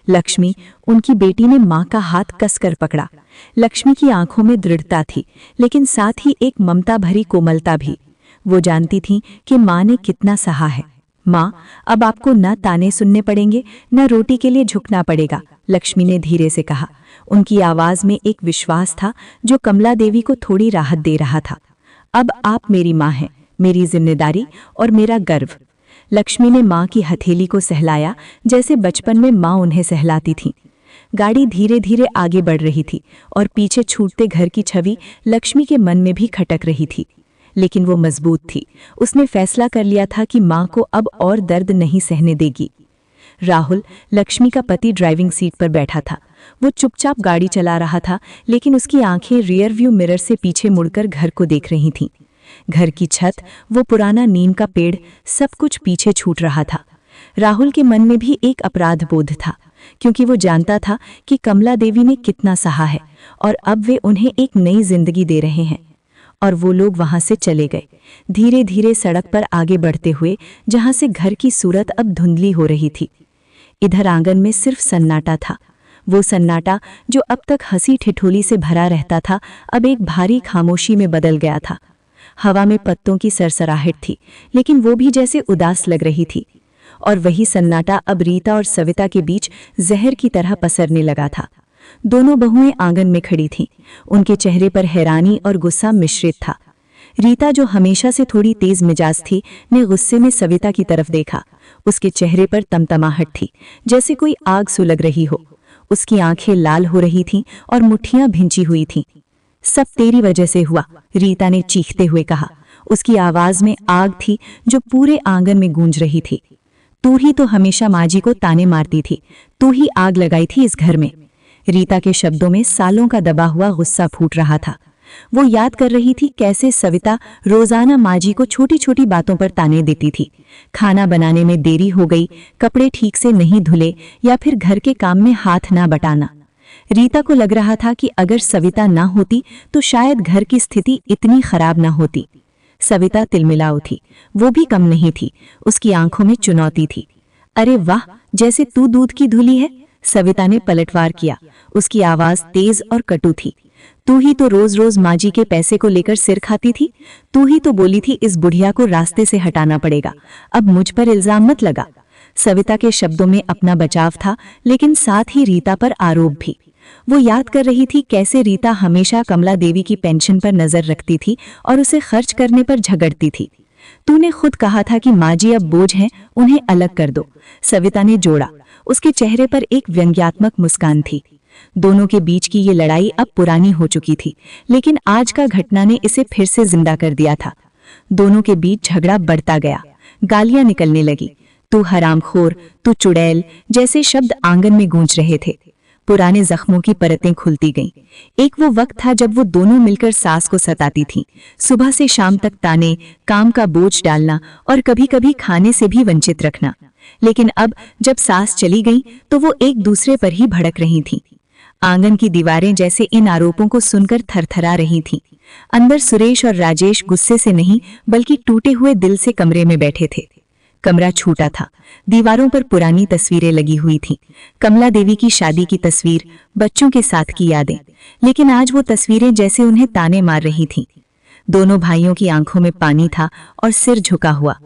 लक्ष्मी, उनकी बेटी ने माँ का हाथ कसकर पकड़ा। लक्ष्मी की आंखों में दृढ़ता थी, लेकिन साथ ही एक ममता भरी कोमलता भी। वो जानती थी कि माँ ने कितना सहा है। माँ, अब आपको न ताने सुनने पड़ेंगे, न रोटी के लिए झुकना पड़ेगा, लक्ष्मी ने धीरे से कहा। उनकी आवाज में एक विश्वास था जो कमला देवी को थोड़ी राहत दे रहा था। अब आप मेरी माँ हैं, मेरी जिम्मेदारी और मेरा गर्व। लक्ष्मी ने माँ की हथेली को सहलाया, जैसे बचपन में माँ उन्हें सहलाती थी। गाड़ी धीरे धीरे आगे बढ़ रही थी और पीछे छूटते घर की छवि लक्ष्मी के मन में भी खटक रही थी, लेकिन वो मजबूत थी। उसने फैसला कर लिया था कि माँ को अब और दर्द नहीं सहने देगी। राहुल, लक्ष्मी का पति, ड्राइविंग सीट पर बैठा था। वो चुपचाप गाड़ी चला रहा था, लेकिन उसकी आंखें रियर व्यू मिरर से पीछे मुड़कर घर को देख रही थीं। घर की छत, वो पुराना नीम का पेड़, सब कुछ पीछे छूट रहा था। राहुल के मन में भी एक अपराध बोध था, क्योंकि वो जानता था कि कमला देवी ने कितना सहा है और अब वे उन्हें एक नई जिंदगी दे रहे हैं। और वो लोग वहां से चले गए, धीरे धीरे सड़क पर आगे बढ़ते हुए, जहां से घर की सूरत अब धुंधली हो रही थी। इधर आंगन में सिर्फ सन्नाटा था। वो सन्नाटा जो अब तक हंसी ठिठोली से भरा रहता था, अब एक भारी खामोशी में बदल गया था। हवा में पत्तों की सरसराहट थी, लेकिन वो भी जैसे उदास लग रही थी। और वही सन्नाटा अब रीता और सविता के बीच जहर की तरह पसरने लगा था। दोनों बहुएं आंगन में खड़ी थीं। उनके चेहरे पर हैरानी और गुस्सा मिश्रित था। रीता, जो हमेशा से थोड़ी तेज मिजाज थी, ने गुस्से में सविता की तरफ देखा। उसके चेहरे पर तमतमाहट थी, जैसे कोई आग सुलग रही हो। उसकी आंखें लाल हो रही थीं और मुट्ठियां भिंची हुई थीं। सब तेरी वजह से हुआ, रीता ने चीखते हुए कहा। उसकी आवाज में आग थी जो पूरे आंगन में गूंज रही थी। तू ही तो हमेशा माजी को ताने मारती थी, तू ही आग लगाई थी इस घर में। रीता के शब्दों में सालों का दबा हुआ गुस्सा फूट रहा था। वो याद कर रही थी कैसे सविता रोजाना माजी को छोटी छोटी बातों पर ताने देती थी। खाना बनाने में देरी हो गई, कपड़े ठीक से नहीं धुले, या फिर घर के काम में हाथ ना बटाना। रीता को लग रहा था कि अगर सविता ना होती तो शायद घर की स्थिति इतनी खराब ना होती। सविता तिलमिला उठी। वो भी कम नहीं थी, उसकी आंखों में चुनौती थी। अरे वाह, जैसे तू दूध की धुली है, सविता ने पलटवार किया। उसकी आवाज तेज और कटु थी। तू ही तो रोज रोज माजी के पैसे को लेकर सिर खाती थी। तू ही तो बोली थी इस बुढ़िया को रास्ते से हटाना पड़ेगा। अब मुझ पर इल्जाम मत लगा। सविता के शब्दों में अपना बचाव था, लेकिन साथ ही रीता पर आरोप भी। वो याद कर रही थी कैसे रीता हमेशा कमला देवी की पेंशन पर नजर रखती थी और उसे खर्च करने पर झगड़ती थी। तूने खुद कहा था कि माजी अब बोझ हैं, उन्हें अलग कर दो, सविता ने जोड़ा। उसके चेहरे पर एक व्यंग्यात्मक मुस्कान थी। दोनों के बीच की ये लड़ाई अब पुरानी हो चुकी थी, लेकिन आज का घटना ने इसे फिर से जिंदा कर दिया था। दोनों के बीच झगड़ा बढ़ता गया। गालियां निकलने लगी। तू हरामखोर, तू चुड़ैल जैसे शब्द आंगन में गूंज रहे थे। पुराने जख्मों की परतें खुलती गईं। एक वो वक्त था जब वो दोनों मिलकर सास को सताती थीं। सुबह से शाम तक ताने, काम का बोझ डालना और कभी-कभी खाने से भी वंचित रखना। लेकिन अब जब सास चली गई तो वो एक दूसरे पर ही भड़क रही थीं। आंगन की दीवारें जैसे इन आरोपों को सुनकर थरथरा रही थीं। अंदर सुरेश और राजेश गुस्से से नहीं बल्कि टूटे हुए दिल से कमरे में बैठे थे। कमरा छूटा था। दीवारों पर पुरानी तस्वीरें लगी हुई थीं। कमला देवी की शादी की तस्वीर, बच्चों के साथ की यादें। लेकिन आज वो तस्वीरें जैसे उन्हें ताने मार रही थीं। दोनों भाइयों की आंखों में पानी था और सिर झुका हुआ।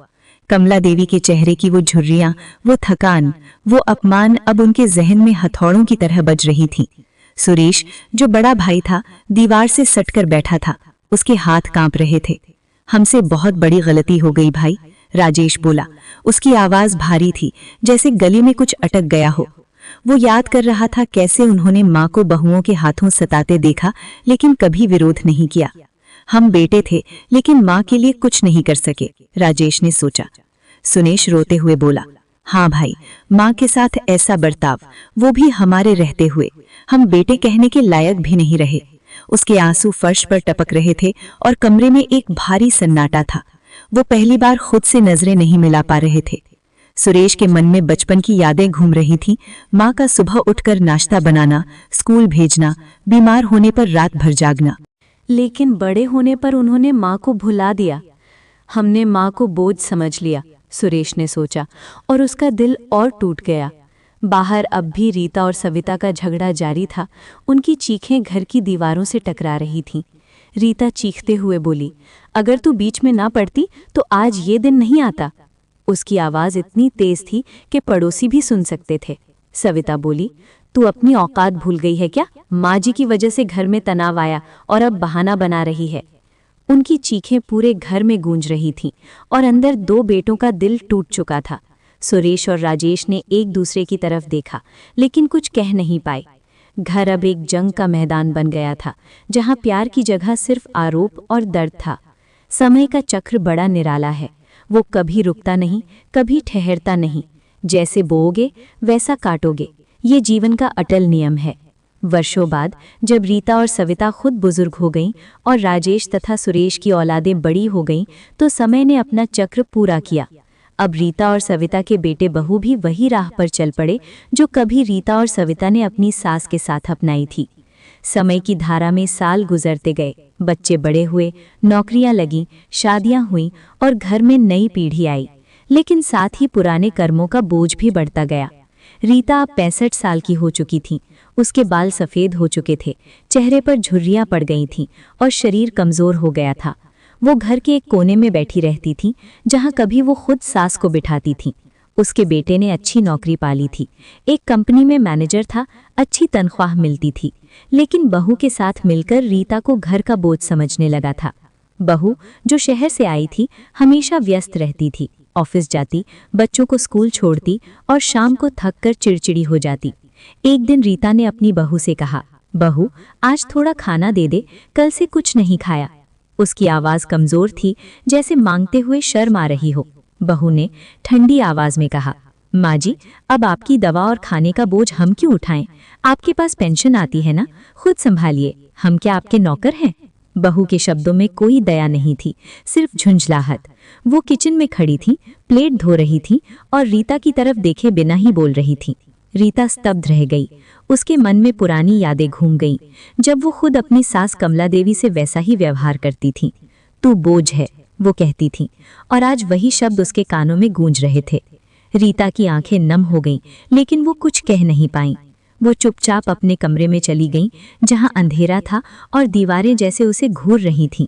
कमला देवी के चेहरे की वो झुर्रियां, वो थकान, वो अपमान अब उनके जहन में हथौड़ों की तरह बज रही थीं। सुरेश, जो बड़ा भाई था, दीवार से सटकर बैठा था। उसके हाथ कांप रहे थे। हमसे बहुत बड़ी गलती हो गई भाई, राजेश बोला। उसकी आवाज भारी थी, जैसे गले में कुछ अटक गया हो। वो याद कर रहा था कैसे उन्होंने माँ को बहुओं के हाथों सताते देखा, लेकिन कभी विरोध नहीं किया। हम बेटे थे, लेकिन माँ के लिए कुछ नहीं कर सके, राजेश ने सोचा। सुरेश रोते हुए बोला, हाँ भाई, माँ के साथ ऐसा बर्ताव, वो भी हमारे रहते हुए, हम बेटे कहने के लायक भी नहीं रहे। उसके आंसू फर्श पर टपक रहे थे और कमरे में एक भारी सन्नाटा था। वो पहली बार खुद से नजरें नहीं मिला पा रहे थे। सुरेश के मन में बचपन की यादें घूम रही थीं। माँ का सुबह उठकर नाश्ता बनाना, स्कूल भेजना, बीमार होने पर रात भर जागना। लेकिन बड़े होने पर उन्होंने माँ को भुला दिया। हमने माँ को बोझ समझ लिया, सुरेश ने सोचा, और उसका दिल और टूट गया। बाहर अब भी रीता और सविता का झगड़ा जारी था। उनकी चीखें घर की दीवारों से टकरा रही थीं। रीता चीखते हुए बोली, अगर तू बीच में ना पड़ती तो आज ये दिन नहीं आता। उसकी आवाज इतनी तेज थी कि पड़ोसी भी सुन सकते थे। सविता बोली, तू अपनी औकात भूल गई है क्या? माँ जी की वजह से घर में तनाव आया और अब बहाना बना रही है। उनकी चीखें पूरे घर में गूंज रही थीं और अंदर दो बेटों का दिल टूट चुका था। सुरेश और राजेश ने एक दूसरे की तरफ देखा, लेकिन कुछ कह नहीं पाए। घर अब एक जंग का मैदान बन गया था, जहां प्यार की जगह सिर्फ आरोप और दर्द था। समय का चक्र बड़ा निराला है। वो कभी रुकता नहीं, कभी ठहरता नहीं, जैसे बोओगे वैसा काटोगे, ये जीवन का अटल नियम है। वर्षों बाद जब रीता और सविता खुद बुजुर्ग हो गईं और राजेश तथा सुरेश की औलादें बड़ी हो गईं, तो समय ने अपना चक्र पूरा किया। अब रीता और सविता के बेटे बहू भी वही राह पर चल पड़े जो कभी रीता और सविता ने अपनी सास के साथ अपनाई थी। समय की धारा में साल गुजरते गए, बच्चे बड़े हुए, नौकरियां लगीं, शादियां हुईं और घर में नई पीढ़ी आई, लेकिन साथ ही पुराने कर्मों का बोझ भी बढ़ता गया। रीता अब 65 साल की हो चुकी थी। उसके बाल सफ़ेद हो चुके थे, चेहरे पर झुर्रियां पड़ गई थीं और शरीर कमज़ोर हो गया था। वो घर के एक कोने में बैठी रहती थी, जहां कभी वो खुद सास को बिठाती थी। उसके बेटे ने अच्छी नौकरी पाली थी, एक कंपनी में मैनेजर था, अच्छी तनख्वाह मिलती थी, लेकिन बहू के साथ मिलकर रीता को घर का बोझ समझने लगा था। बहू, जो शहर से आई थी, हमेशा व्यस्त रहती थी, ऑफिस जाती, बच्चों को स्कूल छोड़ती और शाम को थककर चिड़चिड़ी हो जाती। एक दिन रीता ने अपनी बहू से कहा, बहू, आज थोड़ा खाना दे दे, कल से कुछ नहीं खाया। उसकी आवाज़ कमज़ोर थी, जैसे मांगते हुए शर्म आ रही हो। बहू ने ठंडी आवाज़ में कहा, माँ जी, अब आपकी दवा और खाने का बोझ हम क्यों उठाएं? आपके पास पेंशन आती है ना, खुद संभालिए, हम क्या आपके नौकर हैं? बहू के शब्दों में कोई दया नहीं थी, सिर्फ झुंझलाहट। वो किचन में खड़ी थी, प्लेट धो रही थी और रीता की तरफ देखे बिना ही बोल रही थी। रीता स्तब्ध रह गई। उसके मन में पुरानी यादें घूम गईं, जब वो खुद अपनी सास कमला देवी से वैसा ही व्यवहार करती थी। तू बोझ है, वो कहती थी, और आज वही शब्द उसके कानों में गूंज रहे थे। रीता की आंखें नम हो गईं, लेकिन वो कुछ कह नहीं पाईं। वो चुपचाप अपने कमरे में चली गईं, जहां अंधेरा था और दीवारें जैसे उसे घूर रही थीं।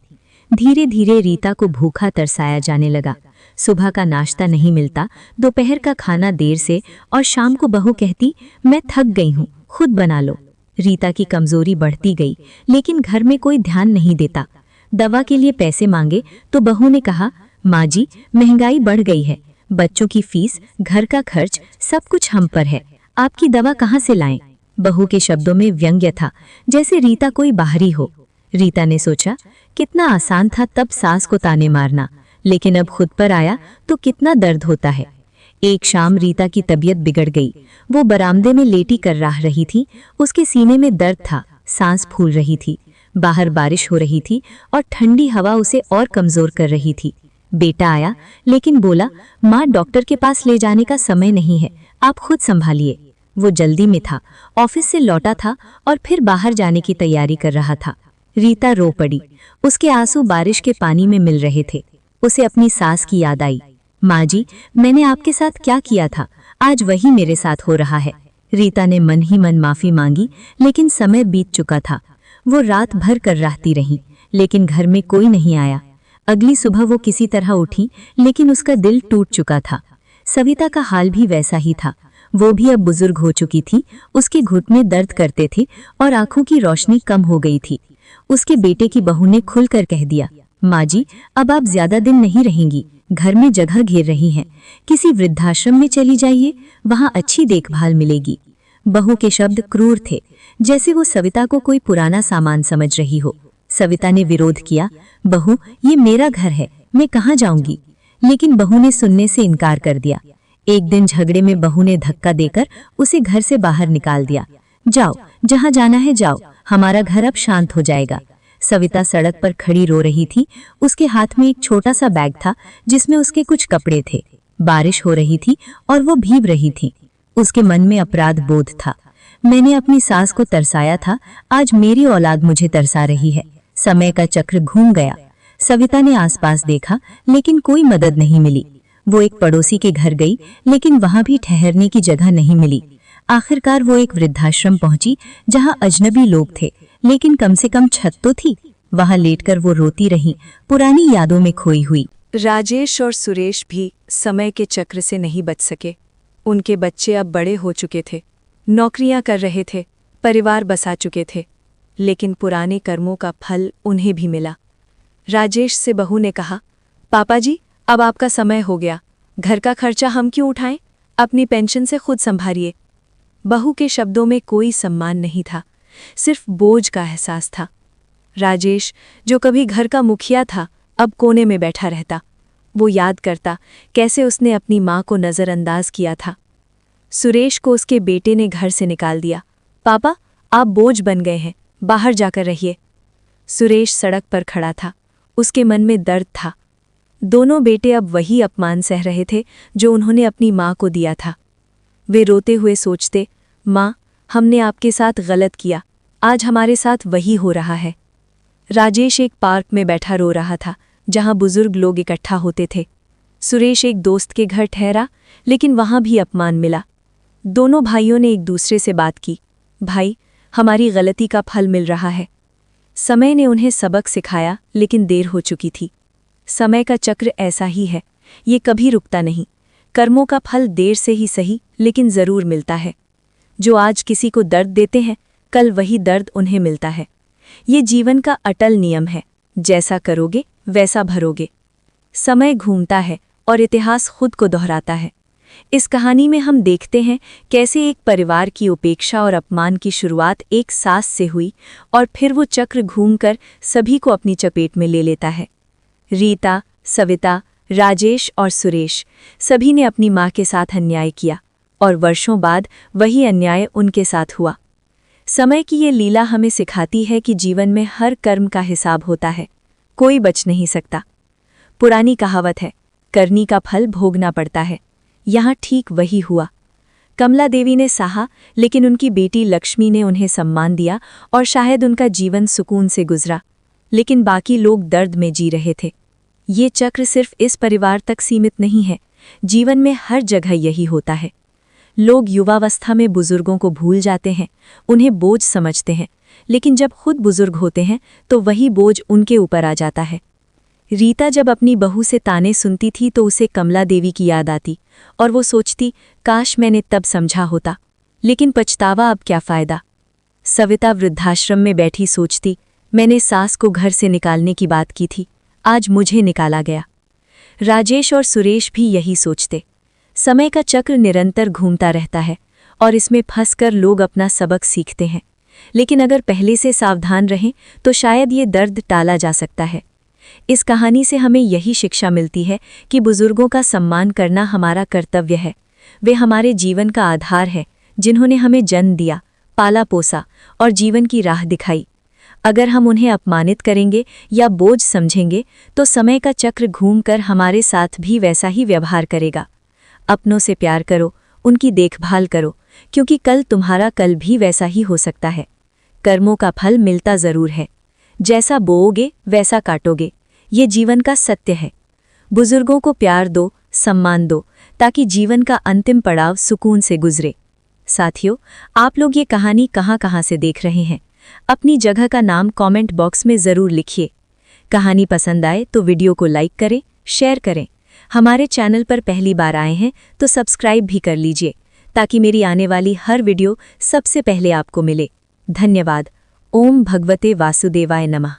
धीरे धीरे रीता को भूखा तरसाया जाने लगा। सुबह का नाश्ता नहीं मिलता, दोपहर का खाना देर से, और शाम को बहू कहती, मैं थक गई हूँ, खुद बना लो। रीता की कमजोरी बढ़ती गई, लेकिन घर में कोई ध्यान नहीं देता। दवा के लिए पैसे मांगे तो बहू ने कहा, माँ जी, महंगाई बढ़ गई है, बच्चों की फीस, घर का खर्च, सब कुछ हम पर है, आपकी दवा कहाँ से लाएं? बहू के शब्दों में व्यंग्य था, जैसे रीता कोई बाहरी हो। रीता ने सोचा, कितना आसान था तब सास को ताने मारना, लेकिन अब खुद पर आया तो कितना दर्द होता है। एक शाम रीता की तबीयत बिगड़ गई। वो बरामदे में लेटी कर रही थी। उसके सीने में दर्द था, सांस फूल रही थी। बाहर बारिश हो रही थी और ठंडी हवा उसे और कमजोर कर रही थी। बेटा आया, लेकिन बोला, माँ, डॉक्टर के पास ले जाने का समय नहीं है, आप खुद संभालिए। वो जल्दी में था, ऑफिस से लौटा था और फिर बाहर जाने की तैयारी कर रहा था। रीता रो पड़ी। उसके आंसू बारिश के पानी में मिल रहे थे। उसे अपनी सास की याद आई। माँ जी, मैंने आपके साथ क्या किया था, आज वही मेरे साथ हो रहा है। रीता ने मन ही मन माफी मांगी, लेकिन समय बीत चुका था। वो रात भर कर रहती रही, लेकिन घर में कोई नहीं आया। अगली सुबह वो किसी तरह उठी, लेकिन उसका दिल टूट चुका था। सविता का हाल भी वैसा ही था। वो भी अब बुजुर्ग हो चुकी थी। उसके घुटने दर्द करते थे और आंखों की रोशनी कम हो गई थी। उसके बेटे की बहू ने खुलकर कह दिया, माँ जी, अब आप ज्यादा दिन नहीं रहेंगी, घर में जगह घेर रही हैं, किसी वृद्धाश्रम में चली जाइए, वहाँ अच्छी देखभाल मिलेगी। बहू के शब्द क्रूर थे, जैसे वो सविता को कोई पुराना सामान समझ रही हो। सविता ने विरोध किया, बहू, ये मेरा घर है, मैं कहाँ जाऊंगी? लेकिन बहू ने सुनने से इनकार कर दिया। एक दिन झगड़े में बहू ने धक्का देकर उसे घर से बाहर निकाल दिया। जाओ, जहाँ जाना है जाओ, हमारा घर अब शांत हो जाएगा। सविता सड़क पर खड़ी रो रही थी। उसके हाथ में एक छोटा सा बैग था, जिसमें उसके कुछ कपड़े थे। बारिश हो रही थी और वो भीग रही थी। उसके मन में अपराध बोध था। मैंने अपनी सास को तरसाया था, आज मेरी औलाद मुझे तरसा रही है। समय का चक्र घूम गया। सविता ने आसपास देखा, लेकिन कोई मदद नहीं मिली। वो एक पड़ोसी के घर गई, लेकिन वहां भी ठहरने की जगह नहीं मिली। आखिरकार वो एक वृद्धाश्रम पहुंची, जहां अजनबी लोग थे, लेकिन कम से कम छत तो थी। वहां लेटकर वो रोती रही, पुरानी यादों में खोई हुई। राजेश और सुरेश भी समय के चक्र से नहीं बच सके। उनके बच्चे अब बड़े हो चुके थे, नौकरियां कर रहे थे, परिवार बसा चुके थे, लेकिन पुराने कर्मों का फल उन्हें भी मिला। राजेश से बहू ने कहा, पापा जी, अब आपका समय हो गया, घर का खर्चा हम क्यों उठाएं, अपनी पेंशन से खुद संभालिए। बहू के शब्दों में कोई सम्मान नहीं था, सिर्फ बोझ का एहसास था। राजेश, जो कभी घर का मुखिया था, अब कोने में बैठा रहता। वो याद करता कैसे उसने अपनी माँ को नज़रअंदाज किया था। सुरेश को उसके बेटे ने घर से निकाल दिया। पापा, आप बोझ बन गए हैं, बाहर जाकर रहिए। सुरेश सड़क पर खड़ा था, उसके मन में दर्द था। दोनों बेटे अब वही अपमान सह रहे थे जो उन्होंने अपनी माँ को दिया था। वे रोते हुए सोचते, माँ, हमने आपके साथ गलत किया, आज हमारे साथ वही हो रहा है। राजेश एक पार्क में बैठा रो रहा था, जहां बुजुर्ग लोग इकट्ठा होते थे। सुरेश एक दोस्त के घर ठहरा, लेकिन वहां भी अपमान मिला। दोनों भाइयों ने एक दूसरे से बात की, भाई, हमारी गलती का फल मिल रहा है। समय ने उन्हें सबक सिखाया, लेकिन देर हो चुकी थी। समय का चक्र ऐसा ही है, ये कभी रुकता नहीं। कर्मों का फल देर से ही सही, लेकिन जरूर मिलता है। जो आज किसी को दर्द देते हैं, कल वही दर्द उन्हें मिलता है। ये जीवन का अटल नियम है, जैसा करोगे वैसा भरोगे। समय घूमता है और इतिहास खुद को दोहराता है। इस कहानी में हम देखते हैं कैसे एक परिवार की उपेक्षा और अपमान की शुरुआत एक सास से हुई और फिर वो चक्र घूमकर सभी को अपनी चपेट में ले लेता है। रीता, सविता, राजेश और सुरेश सभी ने अपनी माँ के साथ अन्याय किया और वर्षों बाद वही अन्याय उनके साथ हुआ। समय की ये लीला हमें सिखाती है कि जीवन में हर कर्म का हिसाब होता है, कोई बच नहीं सकता। पुरानी कहावत है, करनी का फल भोगना पड़ता है। यहाँ ठीक वही हुआ। कमला देवी ने सहा, लेकिन उनकी बेटी लक्ष्मी ने उन्हें सम्मान दिया और शायद उनका जीवन सुकून से गुजरा, लेकिन बाकी लोग दर्द में जी रहे थे। ये चक्र सिर्फ इस परिवार तक सीमित नहीं है, जीवन में हर जगह यही होता है। लोग युवावस्था में बुजुर्गों को भूल जाते हैं, उन्हें बोझ समझते हैं, लेकिन जब खुद बुजुर्ग होते हैं तो वही बोझ उनके ऊपर आ जाता है। रीता जब अपनी बहू से ताने सुनती थी तो उसे कमला देवी की याद आती और वो सोचती, काश मैंने तब समझा होता, लेकिन पछतावा अब क्या फ़ायदा। सविता वृद्धाश्रम में बैठी सोचती, मैंने सास को घर से निकालने की बात की थी, आज मुझे निकाला गया। राजेश और सुरेश भी यही सोचते। समय का चक्र निरंतर घूमता रहता है और इसमें फंसकर लोग अपना सबक सीखते हैं, लेकिन अगर पहले से सावधान रहें तो शायद ये दर्द टाला जा सकता है। इस कहानी से हमें यही शिक्षा मिलती है कि बुजुर्गों का सम्मान करना हमारा कर्तव्य है। वे हमारे जीवन का आधार है, जिन्होंने हमें जन्म दिया, पाला पोसा और जीवन की राह दिखाई। अगर हम उन्हें अपमानित करेंगे या बोझ समझेंगे तो समय का चक्र घूमकर हमारे साथ भी वैसा ही व्यवहार करेगा। अपनों से प्यार करो, उनकी देखभाल करो, क्योंकि कल तुम्हारा कल भी वैसा ही हो सकता है। कर्मों का फल मिलता जरूर है, जैसा बोओगे वैसा काटोगे, ये जीवन का सत्य है। बुजुर्गों को प्यार दो, सम्मान दो, ताकि जीवन का अंतिम पड़ाव सुकून से गुजरे। साथियों, आप लोग ये कहानी कहाँ से देख रहे हैं? अपनी जगह का नाम कमेंट बॉक्स में ज़रूर लिखिए। कहानी पसंद आए तो वीडियो को लाइक करें, शेयर करें। हमारे चैनल पर पहली बार आए हैं तो सब्सक्राइब भी कर लीजिए, ताकि मेरी आने वाली हर वीडियो सबसे पहले आपको मिले। धन्यवाद। ओम भगवते वासुदेवाय नमः।